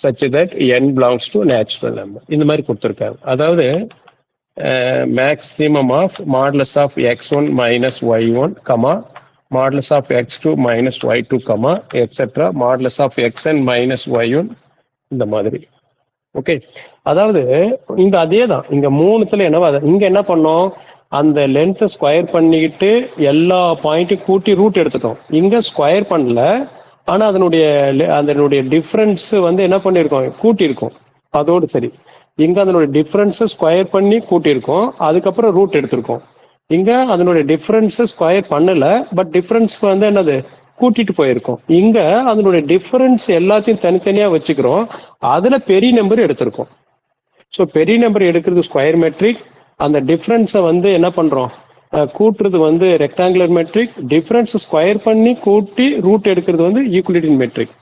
such that n belongs to natural number. இந்த மாதிரி கொடுத்துருக்காங்க. அதாவது maximum of modulus of x1 minus y1 comma modulus of x2 minus y2 comma etcetera modulus of xn minus y1 இந்த மாதிரி. Okay, அதாவது இங்க அதே தான். இங்க மூணுத்துல என்னவா இங்க என்ன பண்ணோம், அந்த லென்த்தை ஸ்கொயர் பண்ணிக்கிட்டு எல்லா பாயிண்ட்டையும் கூட்டி ரூட் எடுத்துட்டோம். இங்க ஸ்கொயர் பண்ணல, ஆனா அதனுடைய டிஃபரன்ஸ் வந்து என்ன பண்ணிருக்கோம், கூட்டியிருக்கோம். அதோடு சரி, இங்க அதனுடைய டிஃபரன்ஸ் ஸ்கொயர் பண்ணி கூட்டியிருக்கோம், அதுக்கப்புறம் ரூட் எடுத்திருக்கோம். இங்க அதனுடைய டிஃபரன்ஸ் ஸ்கொயர் பண்ணல, பட் டிஃபரன்ஸ் வந்து என்னது கூட்டிட்டு போயிருக்கோம். இங்க அதனுடைய டிஃபரன்ஸ் எல்லாத்தையும் தனித்தனியா வச்சுக்கிறோம், அதுல பெரிய நம்பர் எடுத்திருக்கோம். ஸோ பெரிய நம்பர் எடுக்கிறது ஸ்கொயர் மெட்ரிக், அந்த டிஃபரன்ஸை வந்து என்ன பண்றோம், கூட்டுறது வந்து ரெக்டாங்குலர் மெட்ரிக், டிஃபரன்ஸ் ஸ்கொயர் பண்ணி கூட்டி ரூட் எடுக்கிறது வந்து யூக்ளிடியன் மெட்ரிக்.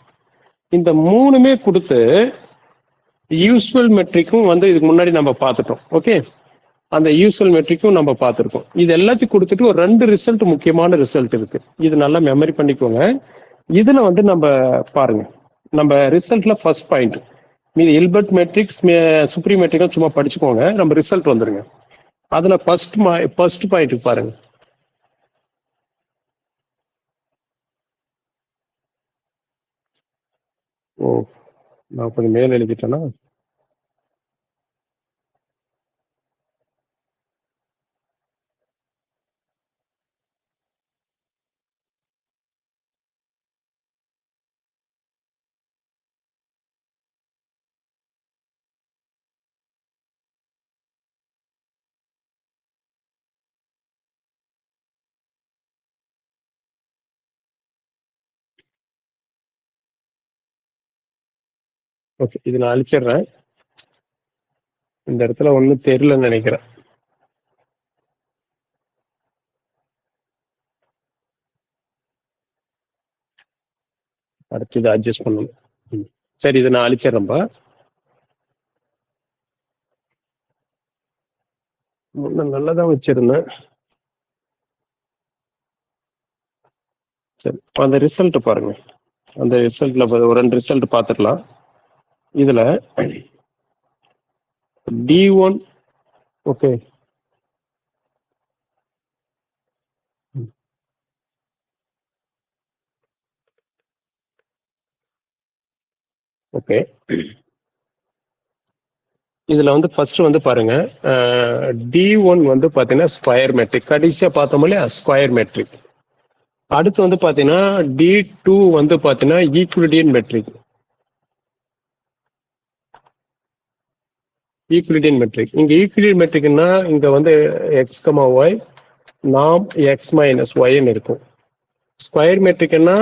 இந்த மூணுமே கொடுத்து யூஸ்வல் மெட்ரிக்கும் வந்து இதுக்கு முன்னாடி நம்ம பார்த்துட்டோம். ஓகே, அந்த யூஸ்வல் மெட்ரிக்கும் நம்ம பார்த்துருக்கோம். இது எல்லாத்தையும் கொடுத்துட்டு ஒரு 2 ரிசல்ட், முக்கியமான ரிசல்ட் இருக்கு. இது நல்லா மெமரி பண்ணிக்கோங்க. இதுல வந்து நம்ம பாருங்க, நம்ம ரிசல்ட்ல ஃபர்ஸ்ட் பாயிண்ட், மீது இல்பர்ட் மெட்ரிக்ஸ் சுப்ரீம் மெட்ரிக்ஸ் சும்மா படிச்சுக்கோங்க, நம்ம ரிசல்ட் வந்துருங்க. அதுல ஃபர்ஸ்ட் பாயிண்ட் பாருங்க. ஓ, நான் கொஞ்சம் மேல் எழுதிட்டேன்னா ஓகே, இது நான் அழிச்சிடுறேன். இந்த இடத்துல ஒன்றும் தெரியலன்னு நினைக்கிறேன். அடுத்து இதை அட்ஜஸ்ட் பண்ணணும். சரி, இதை நான் அழிச்சிடுறேன்பா. முன்ன நல்லதான் வச்சிருந்தேன். சரி, அந்த ரிசல்ட் பாருங்க. அந்த ரிசல்ட்ல ஒரு 2 ரிசல்ட் பார்த்துக்கலாம். இதுல D1 ஓகே, ஓகே, இதுல வந்து ஃபர்ஸ்ட் வந்து பாருங்க, D1 வந்து பாத்தீங்கன்னா ஸ்கொயர் மெட்ரிக், கடைசியா பார்த்தோம் இல்லையா ஸ்கொயர் மெட்ரிக். அடுத்து வந்து பாத்தீங்கன்னா D2 வந்து பாத்தீங்கன்னா ஈக்விலிடியன் மெட்ரிக். ஈக்விலிடியன் மெட்ரிக், இங்க ஈக்விலிடியன் மெட்ரிக்னா இங்க வந்து எக்ஸ் கமா ஒய் நாம் எக்ஸ் மைனஸ் ஒய்ன்னு இருக்கும். ஸ்கொயர் மெட்ரிக்னா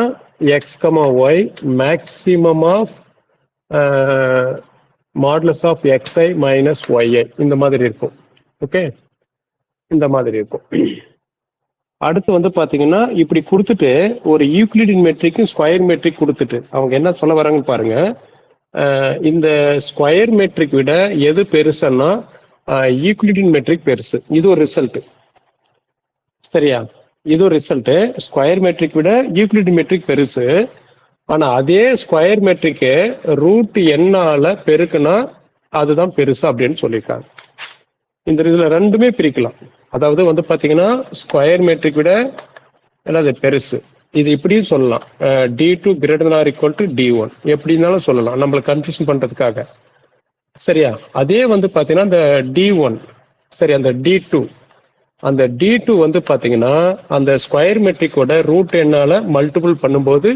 X comma Y maximum of modulus of xi minus yi இந்த மாதிரி இருக்கும். ஓகே, இந்த மாதிரி இருக்கும். அடுத்து வந்து பாத்தீங்கன்னா இப்படி கொடுத்துட்டு ஒரு யூக்ளிடியன் மெட்ரிக்கும் ஸ்கொயர் மெட்ரிக் கொடுத்துட்டு அவங்க என்ன சொல்ல வராங்கன்னு பாருங்க. இந்த ஸ்கொயர் மெட்ரிக் விட எது பெருசுன்னா யூக்ளிடியன் மெட்ரிக் பெருசு. இது ஒரு ரிசல்ட். சரியா, இது ஒரு ரிசல்ட். ஸ்கொயர் மெட்ரிக் விட யூக்ளிடியன் மெட்ரிக் பெருசு. ஆனா அதே ஸ்கொயர் மெட்ரிக்கு ரூட் என்னால பெருக்குனா அதுதான் பெருசு அப்படின்னு சொல்லியிருக்காங்க. இந்த இதுல ரெண்டுமே பிரிக்கலாம். அதாவது வந்து பாத்தீங்கன்னா ஸ்கொயர் மெட்ரிக் விட என்னது பெருசு. இது இப்படியும் சொல்லலாம், d2 greater than or equal to d1 எப்படினாலும் சொல்லலாம், நம்மள கன்ஃபியூஷன் பண்றதுக்காக. சரியா, அதே வந்து பாத்தீங்கன்னா இந்த d1 சரி, அந்த d2 வந்து பாத்தீங்கன்னா அந்த ஸ்கொயர் மெட்ரிக்கோட ரூட் என்னால மல்டிபிள் பண்ணும்போது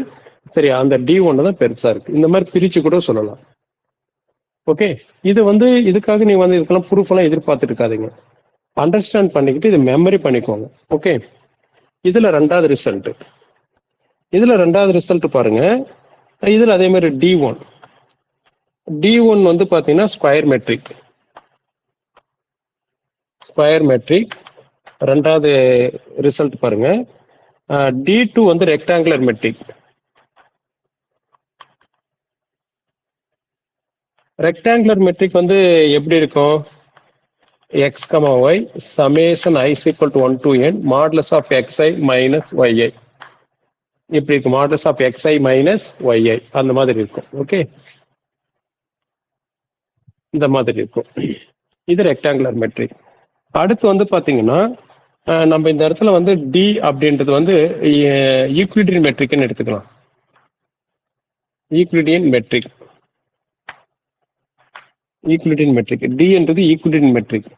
சரியா அந்த d1 தான் பெருசா இருக்கு. இந்த மாதிரி பிரிச்சு கூட சொல்லலாம். ஓகே, இது வந்து இதுக்காக நீங்க வந்து இதுக்கெல்லாம் ப்ரூஃப் எல்லாம் எதிர்பார்த்துட்டு இருக்காதீங்க. அண்டர்ஸ்டாண்ட் பண்ணிக்கிட்டு இது மெமரி பண்ணிக்கோங்க. ஓகே, இதுல ரெண்டாவது ரிசல்ட் பாருங்க. இதுல அதே மாதிரி d1 வந்து பாத்தீங்கன்னா ஸ்கொயர் மெட்ரிக். ரெண்டாவது ரிசல்ட் பாருங்க. d2 வந்து ரெக்டாங்குலர் மெட்ரிக். ரெக்டாங்குலர் மெட்ரிக் வந்து எப்படி இருக்கும்? x, y summation i is equal to 1 to n modulus of xi minus yi இப்படி இருக்கும். modulus of xi minus yi அந்த மாதிரி இருக்கும். ஓகே, இந்த மாதிரி இருக்கும். இது ரெக்டாங்குலர் மெட்ரிக். அடுத்து வந்து பாத்தீங்கன்னா நம்ம இந்த இடத்துல வந்து d அப்படின்றது வந்து யூக்ளிடியன் மெட்ரிக்னு எடுத்துக்கலாம். யூக்ளிடியன் மெட்ரிக் d என்றது யூக்ளிடியன் மெட்ரிக்.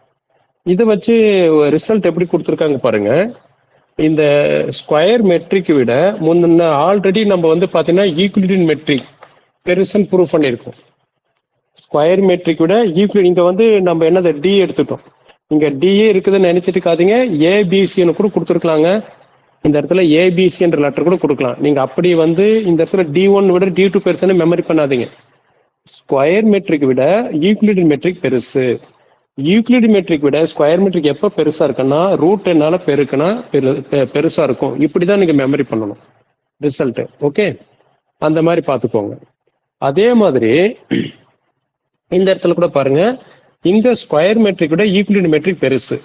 இதை வச்சு ரிசல்ட் எப்படி கொடுத்துருக்காங்க பாருங்க. இந்த ஸ்கொயர் மெட்ரிக் விட முன்ன ஆல்ரெடி நம்ம வந்து பாத்தீங்கன்னா யூக்ளிடியன் மெட்ரிக் பெருசுன்னு ப்ரூவ் பண்ணியிருக்கோம். ஸ்கொயர் மெட்ரிக் விட யூக்ளிட் இங்க வந்து நம்ம என்னது டி எடுத்துட்டோம். இங்க டிஏ இருக்குதுன்னு நினைச்சிட்டு இருக்காதீங்க, ஏபிசின்னு கூட கொடுத்துருக்கலாங்க. இந்த இடத்துல ஏபிசின்ற லெட்டர் கூட கொடுக்கலாம். நீங்க அப்படி வந்து இந்த இடத்துல d1 விட d2 பெருசுன்னு மெமரி பண்ணாதீங்க. ஸ்கொயர் மெட்ரிக் விட யூக்ளிடியன் மெட்ரிக் பெருசு. யூக்ளிடியன் மெட்ரிக் விட ஸ்கொயர் மெட்ரிக் எப்ப பெருசா இருக்குன்னா ரூட் என்னால பெருக்குனா பெருசா இருக்கும். இப்படிதான் நீங்க மெமரி பண்ணணும் ரிசல்ட். ஓகே, அந்த மாதிரி பாத்துக்கோங்க. அதே மாதிரி இந்த இடத்துல கூட பாருங்க, இங்க ஸ்கொயர் மெட்ரிக் விட யூக்ளிடியன் மெட்ரிக் பெருசு.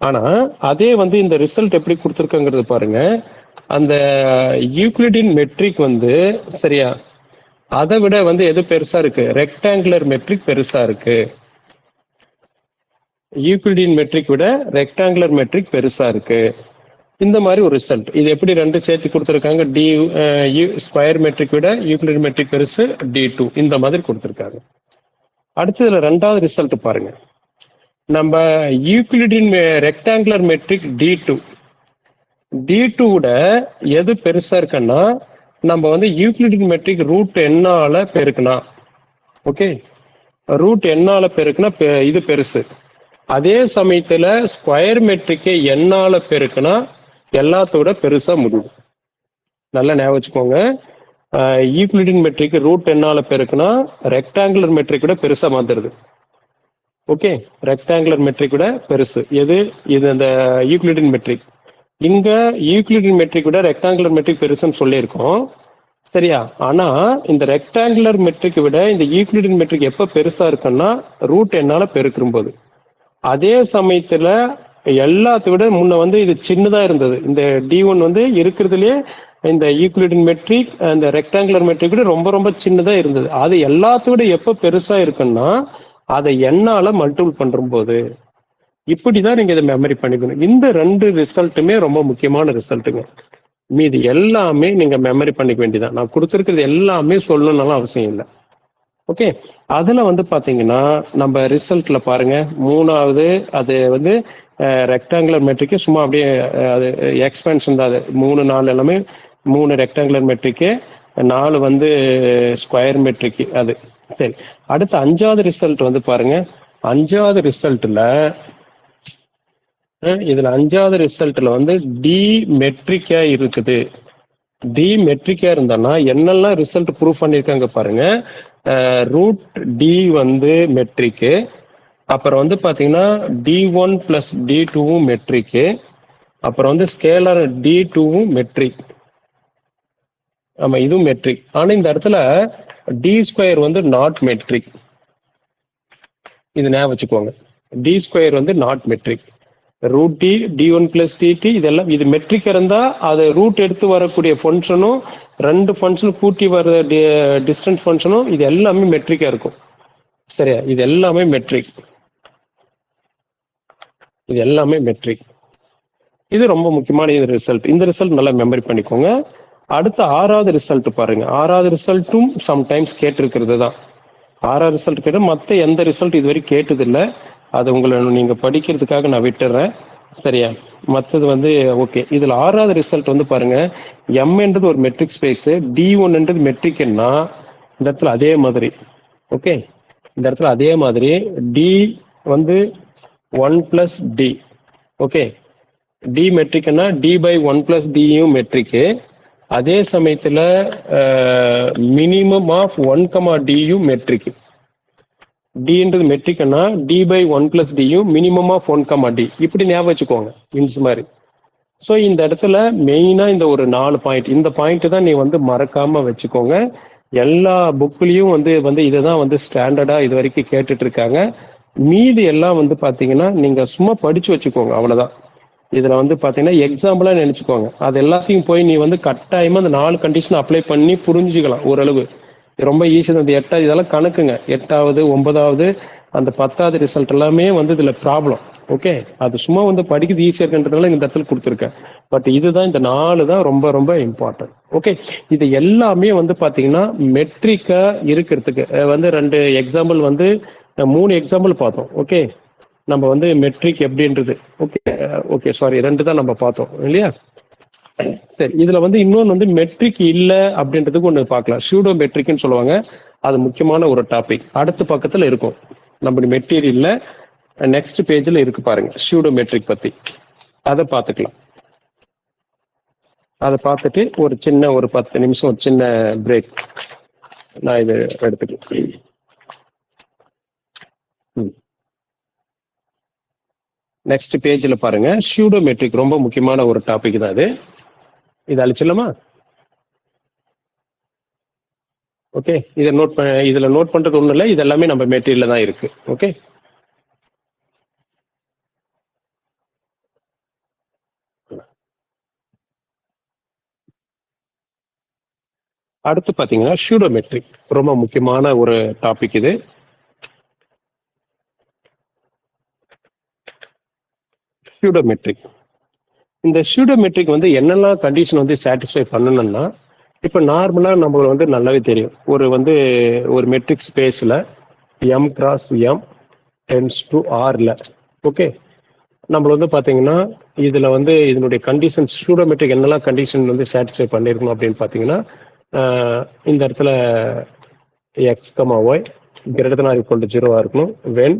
ஆனா அதே வந்து இந்த ரிசல்ட் எப்படி கொடுத்துருக்காங்கிறது பாருங்க. அந்த யூக்ளிடியன் மெட்ரிக் வந்து சரியா அதை விட வந்து எது பெருசா இருக்கு? ரெக்டாங்குலர் மெட்ரிக் பெருசா இருக்கு. யூக்ளிடியன் மெட்ரிக் விட ரெக்டாங்குலர் மெட்ரிக் பெருசா இருக்கு. இந்த மாதிரி ஒரு ரிசல்ட். இது எப்படி ரெண்டு சேர்த்து கொடுத்துருக்காங்க? ஸ்கொயர் மெட்ரிக் விட யூக்ளிடியன் மெட்ரிக் பெருசு d2 இந்த மாதிரி கொடுத்துருக்காங்க. அடுத்ததுல ரெண்டாவது ரிசல்ட் பாருங்க. நம்ம யூக்ளிடியன் ரெக்டாங்குலர் மெட்ரிக் d2 விட எது பெருசா இருக்குன்னா நம்ம வந்து யூக்ளிடியன் மெட்ரிக் ரூட் என்னால பெருக்குனா. ஓகே, ரூட் என்னால பெருக்குனா இது பெருசு. அதே சமயத்துல ஸ்கொயர் மெட்ரிக்கை என்னால பெருக்குனா எல்லாத்தோட பெருசா முடியும். நல்லா ஞாபகம் வச்சுக்கோங்க. யூக்ளிடியன் மெட்ரிக் ரூட் என்னால பெருக்குனா ரெக்டாங்குலர் மெட்ரிக் விட பெருசா மாத்துறது. ஓகே, ரெக்டாங்குலர் மெட்ரிக் விட பெருசு எது? இது அந்த யூக்ளிடியன் மெட்ரிக். இங்க யூக்ளிடியன் மெட்ரிக் விட ரெக்டாங்குலர் மெட்ரிக் பெருசுன்னு சொல்லியிருக்கோம். சரியா, ஆனா இந்த ரெக்டாங்குலர் மெட்ரிக் விட இந்த யூக்ளிடியன் மெட்ரிக் எப்ப பெருசா இருக்குன்னா ரூட் என்னால பெருக்கும் போது. அதே சமயத்துல எல்லாத்த விட முன்ன வந்து இது சின்னதா இருந்தது. இந்த d1 வந்து இருக்கிறதுலயே இந்த யூக்ளிடியன் மெட்ரிக் அந்த ரெக்டாங்குலர் மெட்ரிக் விட ரொம்ப ரொம்ப சின்னதா இருந்தது. அது எல்லாத்த விட எப்ப பெருசா இருக்குன்னா அதை என்னால மல்டிபிள் பண்றும் போது. இப்படிதான் நீங்க இதை மெமரி பண்ணிக்கணும். இந்த ரெண்டு ரிசல்ட்டுமே ரொம்ப முக்கியமான ரிசல்ட்டுங்க. மீது எல்லாமே நீங்க மெமரி பண்ணிக்க வேண்டியதான். நான் கொடுத்துருக்கிறது எல்லாமே சொல்லணும்னாலும் அவசியம் இல்லை. ஓகே, அதுல வந்து பாத்தீங்கன்னா நம்ம ரிசல்ட்ல பாருங்க, மூணாவது அது வந்து ரெக்டாங்குலர் மெட்ரிக்கு சும்மா அப்படியே அது எக்ஸ்பென்ஷன் தான். அது 3 4 எல்லாமே 3 ரெக்டாங்குலர் மெட்ரிக்கு, 4 வந்து ஸ்கொயர் மெட்ரிக்கு. அது சரி. அடுத்து 5வது ரிசல்ட் வந்து பாருங்க. 5வது ரிசல்ட்ல இதுல 5வது ரிசல்ட்ல வந்து டி மெட்ரிக்கா இருக்குது. டி மெட்ரிக்கா இருந்தானா என்னெல்லாம் ரிசல்ட் ப்ரூவ் பண்ணிருக்காங்க பாருங்க. ரூட் டி வந்து மெட்ரிக்கு, அப்புறம் வந்து பாத்தீங்கன்னா D1 பிளஸ் D2வும் மெட்ரிக்கு, அப்புறம் வந்து ஸ்கேலர் D2வும் மெட்ரிக். ஆமா, இதுவும் மெட்ரிக். ஆனா இந்த இடத்துல டி ஸ்கொயர் வந்து நாட் மெட்ரிக். இது ஞாபகம் வச்சுக்கோங்க. டி ஸ்கொயர் வந்து not metric. Root D, D1 plus D D இதெல்லாம் இது மெட்ரிக் இருந்தா அது ரூட் எடுத்து வரக்கூடிய ஃபங்க்ஷனும் ரெண்டு ஃபங்க்ஷனும் கூட்டி வர டிஸ்டன்ஸ் ஃபங்க்ஷனும் இது எல்லாமே மெட்ரிக்கா இருக்கும். சரியா? இது எல்லாமே மெட்ரிக். இது எல்லாமே மெட்ரிக். இது ரொம்ப முக்கியமான இது ரிசல்ட். இந்த ரிசல்ட் நல்லா மெமரி பண்ணிக்கோங்க. அடுத்த 6வது ரிசல்ட் பாருங்க. 6வது ரிசல்ட்டும் சம்டைம்ஸ் கேட்டிருக்கிறது தான். 6வது ரிசல்ட் கேட்டு மற்ற எந்த ரிசல்ட் இதுவரை கேட்டது இல்லை. அது உங்களை நீங்க படிக்கிறதுக்காக நான் விட்டுறேன். சரியா? மற்றது வந்து ஓகே. இதுல 6வது ரிசல்ட் வந்து பாருங்க, எம்ன்றது ஒரு மெட்ரிக் ஸ்பேஸ், D1ன்றது மெட்ரிக்னா இந்த இடத்துல அதே மாதிரி. ஓகே, இந்த இடத்துல அதே மாதிரி டி வந்து 1 பிளஸ் டி. ஓகே, டி மெட்ரிக்னா டி பை 1 பிளஸ் டியும் மெட்ரிக்கு. அதே சமயத்துல மினிமம் ஆஃப் 1, டியும் மெட்ரிக். டின்றது மெட்ரிக்னா டி பை 1 பிளஸ் டியும் மினிமம் ஆஃப் 1, டி. இப்படி ஞாபகம் வச்சுக்கோங்க இன்ஸ் மாதிரி. ஸோ இந்த இடத்துல மெயினா இந்த ஒரு 4 பாயிண்ட், இந்த பாயிண்ட் தான் நீ வந்து மறக்காம வச்சுக்கோங்க. எல்லா புக்லயும் வந்து இதுதான் வந்து ஸ்டாண்டர்டா இது வரைக்கும் கேட்டுட்டு இருக்காங்க. மீதி எல்லாம் வந்து பாத்தீங்கன்னா நீங்க சும்மா படிச்சு வச்சுக்கோங்க, அவ்வளவுதான். இதுல வந்து பாத்தீங்கன்னா எக்ஸாம்பிளா நினைச்சுக்கோங்க. அது எல்லாத்தையும் போய் நீ வந்து கட்டாயமா அந்த 4 கண்டிஷன் அப்ளை பண்ணி புரிஞ்சுக்கலாம் ஓரளவு. ரொம்ப ஈஸி தான். இந்த 8வது இதெல்லாம் கணக்குங்க. 8வது 9வது அந்த 10வது ரிசல்ட் எல்லாமே வந்து இதுல ப்ராப்ளம். ஓகே, அது சும்மா வந்து படிக்கிறது ஈஸியா இருக்குன்றதுனால இந்த இடத்துல கொடுத்துருக்கேன். பட் இதுதான், இந்த 4 தான் ரொம்ப ரொம்ப இம்பார்ட்டன்ட். ஓகே, இது எல்லாமே வந்து பாத்தீங்கன்னா மெட்ரிக்கா இருக்கிறதுக்கு வந்து 2 எக்ஸாம்பிள் வந்து 3 எக்ஸாம்பிள் பார்த்தோம். ஓகே, நம்ம வந்து மெட்ரிக் எப்படின்றது ஓகே ஓகே சாரி 2 தான் நம்ம பார்த்தோம் இல்லையா? சரி, இதுல வந்து இன்னொன்று வந்து மெட்ரிக் இல்ல அப்படின்றதுக்கு ஒன்று பார்க்கலாம். சூடோ மெட்ரிக்னு சொல்லுவாங்க. அது முக்கியமான ஒரு டாபிக். அடுத்த பக்கத்துல இருக்கும். நம்ம மெட்டீரியல்ல நெக்ஸ்ட் பேஜ்ல இருக்கு பாருங்க, சூடோ மெட்ரிக் பத்தி. அதை பார்த்துக்கலாம். அதை பார்த்துட்டு ஒரு சின்ன ஒரு 10 நிமிஷம் ஒரு சின்ன பிரேக் நான் இது எடுத்துக்கலாம். நெக்ஸ்ட் பேஜ்ல பாருங்க, சூடோ மெட்ரிக் ரொம்ப முக்கியமான ஒரு டாபிக் தான் அது. இது அழிச்சிடலாமா? ஓகே, இதை இதுல நோட் பண்றது ஒண்ணும் இல்லை, இது எல்லாமே நம்ம மெட்டீரியல்ல தான் இருக்கு. ஓகே, அடுத்து பாத்தீங்கன்னா சூடோ மெட்ரிக் ரொம்ப முக்கியமான ஒரு டாபிக் இது. சூடோ மெட்ரிக், இந்த சூடோ மெட்ரிக் வந்து என்னெல்லாம் கண்டிஷன் வந்து சாட்டிஸ்ஃபை பண்ணணும்னா, இப்ப நார்மலா நம்மளுக்கு வந்து நல்லாவே தெரியும். ஒரு மெட்ரிக் ஸ்பேஸ்ல M cross M tends to ஆர்ல. ஓகே, நம்ம வந்து பாத்தீங்கன்னா இதுல வந்து இதனுடைய கண்டிஷன் சூடோ மெட்ரிக் என்னெல்லாம் கண்டிஷன் வந்து சாட்டிஸ்ஃபை பண்ணிருக்கணும் அப்படின்னு பாத்தீங்கன்னா, இந்த இடத்துல X comma Y greater than or equal to 0 இருக்கணும் when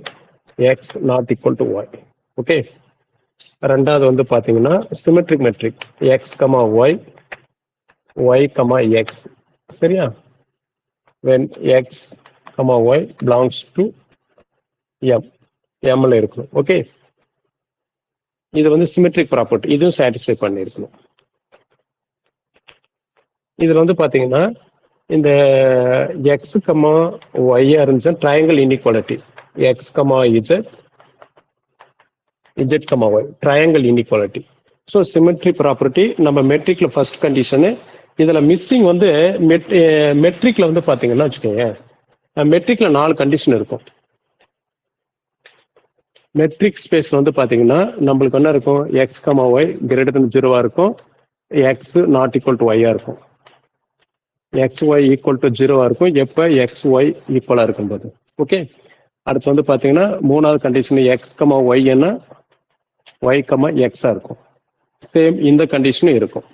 x not equal to y. Okay, ரெண்டாவது வந்து பாத்தீங்கன்னா symmetric metric X comma Y Y comma X. சரியா? when x comma Y belongs to M, எம்ல இருக்கணும். ஓகே, இது வந்து symmetric property, இதுவும் சாட்டிஸ்ஃபை பண்ணிருக்கணும். இதுல வந்து பாத்தீங்கன்னா இந்த எக்ஸ் கமா ஒய் இருந்துச்சு triangle inequality, x comma z z comma y triangle inequality. So symmetry property நம்ம மெட்ரிக்ல ஃபர்ஸ்ட் கண்டிஷனு. இதுல மிஸ்ஸிங் வந்து மெட்ரிக்ல வந்து பாத்தீங்கன்னா வச்சுக்கோங்க, மெட்ரிக்ல 4 கண்டிஷன் இருக்கும். மெட்ரிக் ஸ்பேஸ்ல வந்து பாத்தீங்கன்னா நம்மளுக்கு என்ன இருக்கும், x comma Y greater than 0 இருக்கும், எக்ஸ் நாட் ஈக்குவல் டு ஒய்யா இருக்கும், எக்ஸ் ஒய் ஈக்குவல் டு 0 இருக்கும் எப்ப எக்ஸ் ஒய் ஈக்குவலா இருக்கும்போது. ஓகே, அடுத்து வந்து பாத்தீங்கன்னா 3வது கண்டிஷன் எக்ஸ் கமா ஒய் என்ன ஒய் கமா எக்ஸா இருக்கும். சேம் இந்த கண்டிஷனும் இருக்கும்.